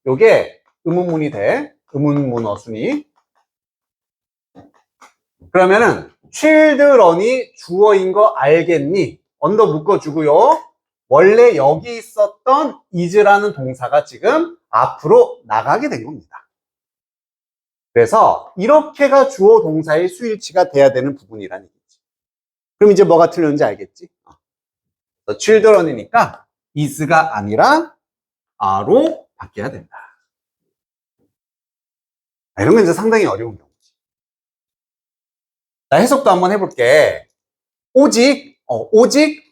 S1: 요게 의문문이 돼. 의문문 어순이. 그러면은 children이 주어인 거 알겠니? 언더 묶어주고요. 원래 여기 있었던 is라는 동사가 지금 앞으로 나가게 된 겁니다. 그래서 이렇게가 주어 동사의 수일치가 돼야 되는 부분이라는 얘기지. 그럼 이제 뭐가 틀렸는지 알겠지? children이니까 is가 아니라 are로 바뀌어야 된다. 이런 건 이제 상당히 어려운 경우지. 자, 해석도 한번 해볼게. 오직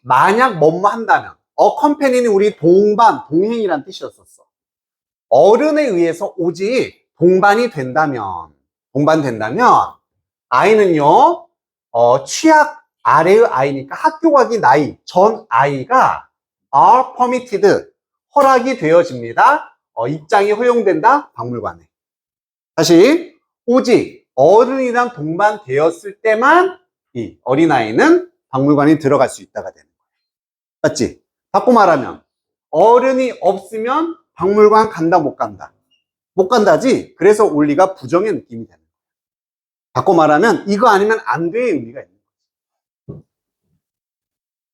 S1: 만약 뭐뭐 한다면 컴패니는 우리 동행이란 뜻이었었어. 어른에 의해서 오직 동반된다면 아이는요 취약 아래의 아이니까 학교 가기 나이 전 아이가 are permitted 허락이 되어집니다. 입장이 허용된다 박물관에. 다시 오직 어른이랑 동반되었을 때만 이 어린아이는 박물관에 들어갈 수 있다가 되는 거예요. 맞지? 바꿔 말하면 어른이 없으면 박물관 간다 못 간다? 못 간다지. 그래서 올리가 부정의 느낌이 되는 거예요. 바꿔 말하면 이거 아니면 안 돼의 의미가 있는 거지.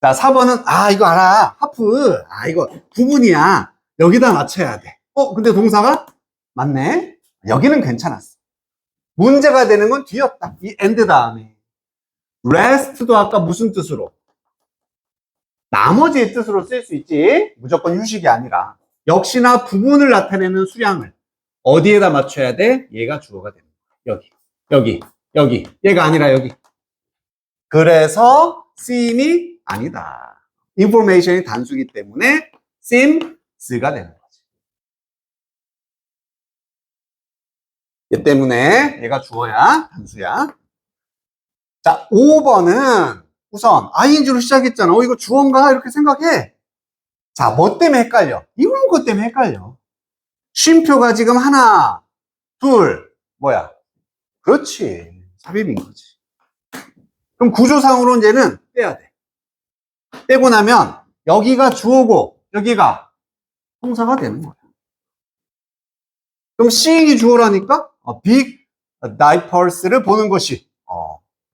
S1: 자, 4번은 이거 알아. 하프. 이거 부분이야. 여기다 맞춰야 돼. 근데 동사가 맞네. 여기는 괜찮았어. 문제가 되는 건 뒤였다. 이 and 다음에. rest도 아까 무슨 뜻으로? 나머지의 뜻으로 쓸 수 있지. 무조건 휴식이 아니라. 역시나 부분을 나타내는 수량을 어디에다 맞춰야 돼? 얘가 주어가 되는 거야. 여기. 얘가 아니라 여기. 그래서 seem이 아니다. information이 단수기 때문에 seems가 되는 거지. 얘 때문에 얘가 주어야 단수야. 자, 5번은 우선 ing로 시작했잖아. 이거 주어인가? 이렇게 생각해. 자, 뭐 때문에 헷갈려? 이런 것 때문에 헷갈려. 쉼표가 지금 하나, 둘, 뭐야? 그렇지. 삽입인 거지. 그럼 구조상으로는 얘는 빼야 돼. 빼고 나면 여기가 주어고 여기가 동사가 되는 거야. 그럼 seeing이 주어라니까 big diapers를 보는 것이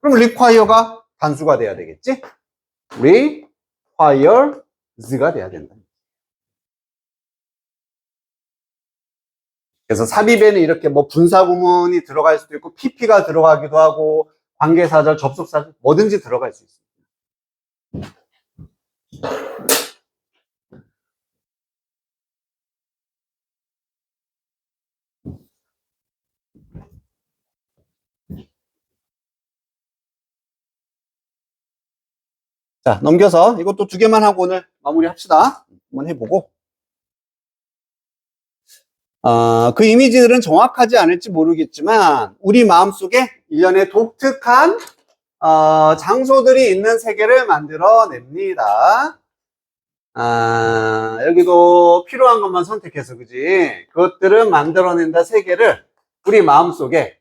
S1: 그럼 require가 단수가 돼야 되겠지? requires가 돼야 된다. 그래서 삽입에는 이렇게 뭐 분사구문이 들어갈 수도 있고 pp가 들어가기도 하고 관계사절, 접속사절 뭐든지 들어갈 수 있습니다. 자, 넘겨서 이것도 2개만 하고 오늘 마무리 합시다. 한번 해보고. 그 이미지들은 정확하지 않을지 모르겠지만 우리 마음속에 일련의 독특한 장소들이 있는 세계를 만들어냅니다. 여기도 필요한 것만 선택해서 그지? 그것들은 만들어낸다 세계를 우리 마음속에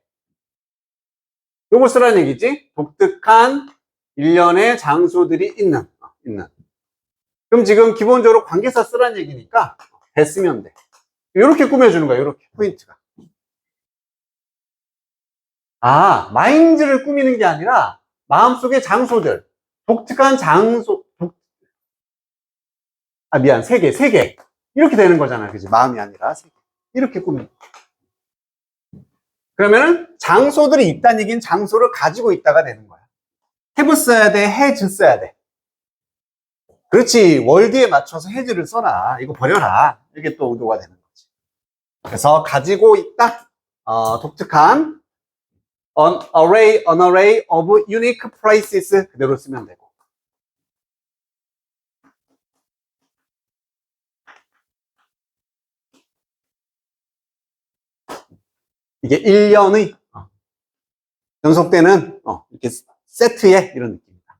S1: 요걸 쓰라는 얘기지? 독특한 일련의 장소들이 있는. 그럼 지금 기본적으로 관계사 쓰라는 얘기니까 됐으면 돼. 이렇게 꾸며주는 거야. 이렇게 포인트가. 마인드를 꾸미는 게 아니라 마음속의 장소들, 독특한 장소, 세계. 이렇게 되는 거잖아. 그지? 마음이 아니라 세계. 이렇게 꾸미는 거야. 그러면은 장소들이 있다는 얘기는 장소를 가지고 있다가 되는 거야. have 써야 돼, has 써야 돼. 그렇지. 월드에 맞춰서 has를 써라. 이거 버려라. 이게 또 의도가 되는 거지. 그래서 가지고 있다. 독특한 an array of unique places 그대로 쓰면 되고. 이게 일련의 연속되는 이렇게 세트의 이런 느낌입니다.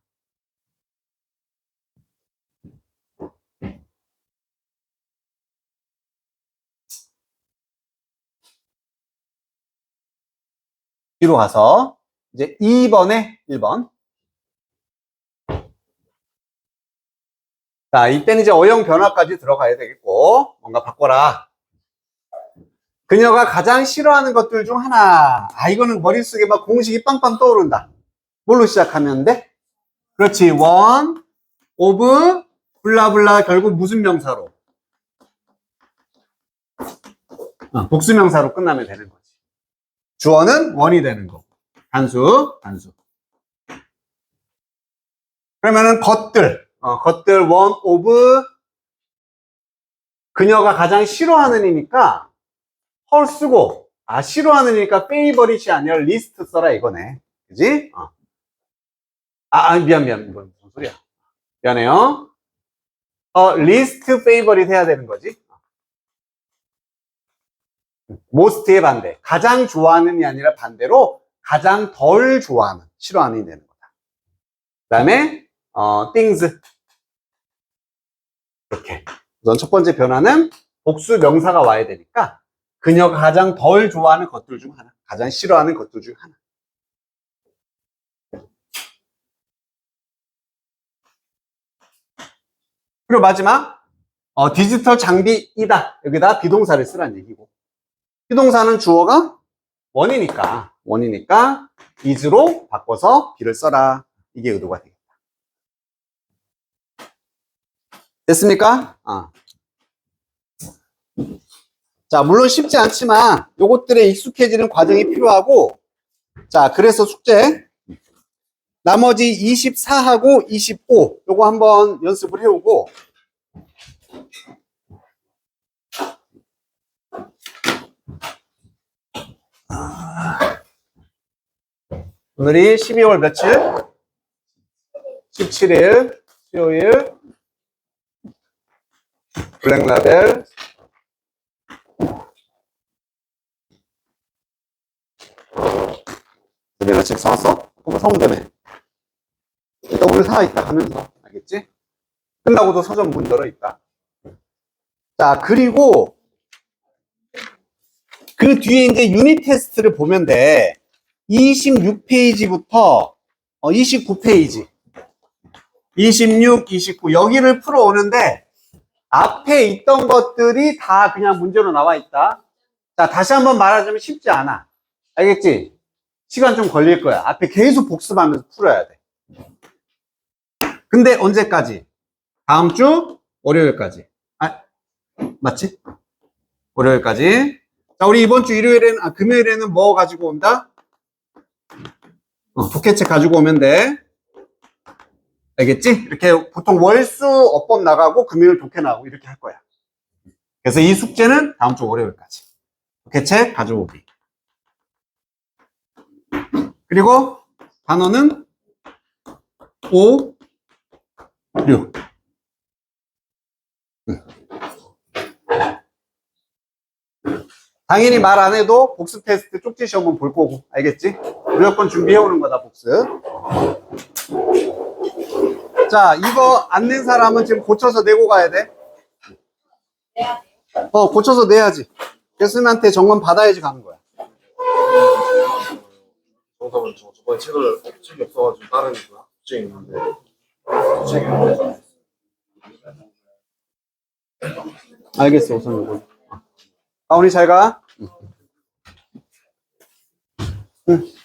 S1: 뒤로 가서 이제 2번에 1번. 자, 이때는 이제 어용 변화까지 들어가야 되겠고 뭔가 바꿔라. 그녀가 가장 싫어하는 것들 중 하나. 아, 이거는 머릿속에 막 공식이 빵빵 떠오른다. 뭘로 시작하면 돼? 그렇지. one of 블라블라 결국 무슨 명사로? 복수명사로 끝나면 되는 거지. 주어는 one이 되는 거고. 단수. 그러면은 것들 one of 그녀가 가장 싫어하는 이니까 헐 쓰고 싫어하는 이니까 favorite이 아니라 list 써라 이거네. 그지? 미안 이건 무슨 소리야. 미안해요. list favorite 해야 되는 거지. most의 반대. 가장 좋아하는이 아니라 반대로 가장 덜 좋아하는, 싫어하는이 되는 거다. 그 다음에 things. 이렇게. 우선 첫 번째 변화는 복수 명사가 와야 되니까 그녀가 가장 덜 좋아하는 것들 중 하나, 가장 싫어하는 것들 중 하나. 그리고 마지막 디지털 장비이다. 여기다 비동사를 쓰라는 얘기고, 비동사는 주어가 원이니까 is로 바꿔서 be를 써라. 이게 의도가 되겠다. 됐습니까? 자, 물론 쉽지 않지만 요것들에 익숙해지는 과정이 필요하고, 자, 그래서 숙제 나머지 24하고 25 요거 한번 연습을 해오고, 오늘이 12월 며칠? 17일 수요일 블랙라벨 내가 책 사왔어? 그거 사면 되네. 일단 오늘 이따 가면서 알겠지? 끝나고도 서점 문 열어 있다. 자, 그리고 그 뒤에 이제 유닛 테스트를 보면 돼. 26페이지부터 29페이지 26, 29 여기를 풀어오는데 앞에 있던 것들이 다 그냥 문제로 나와 있다. 자, 다시 한번 말하자면 쉽지 않아. 알겠지? 시간 좀 걸릴 거야. 앞에 계속 복습하면서 풀어야 돼. 근데 언제까지? 다음 주 월요일까지. 맞지? 월요일까지. 자, 우리 이번 주 일요일에는, 금요일에는 뭐 가지고 온다? 독해책 가지고 오면 돼. 알겠지? 이렇게 보통 월수 어법 나가고 금요일 독해 나가고 이렇게 할 거야. 그래서 이 숙제는 다음 주 월요일까지. 독해책 가져오기. 그리고 단어는 5, 6. 당연히 말 안 해도 복습 테스트 쪽지 시험은 볼 거고, 알겠지? 무조건 준비해 오는 거다, 복습. 자, 이거 안 낸 사람은 지금 고쳐서 내고 가야 돼. 고쳐서 내야지. 교수님한테 정원 받아야지 가는 거야.
S2: 정답은 저번에 책이 없어가지고 다른 숙제 있는데 책이
S1: 알겠어, 우선 이거. 가온이 잘 가.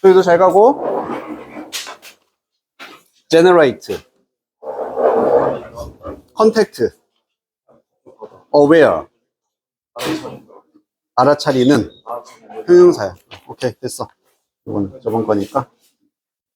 S1: 저희도 잘 가고. generate, contact, aware, 알아차리는 형용사야. 오케이, 됐어. 이건 저번 거니까.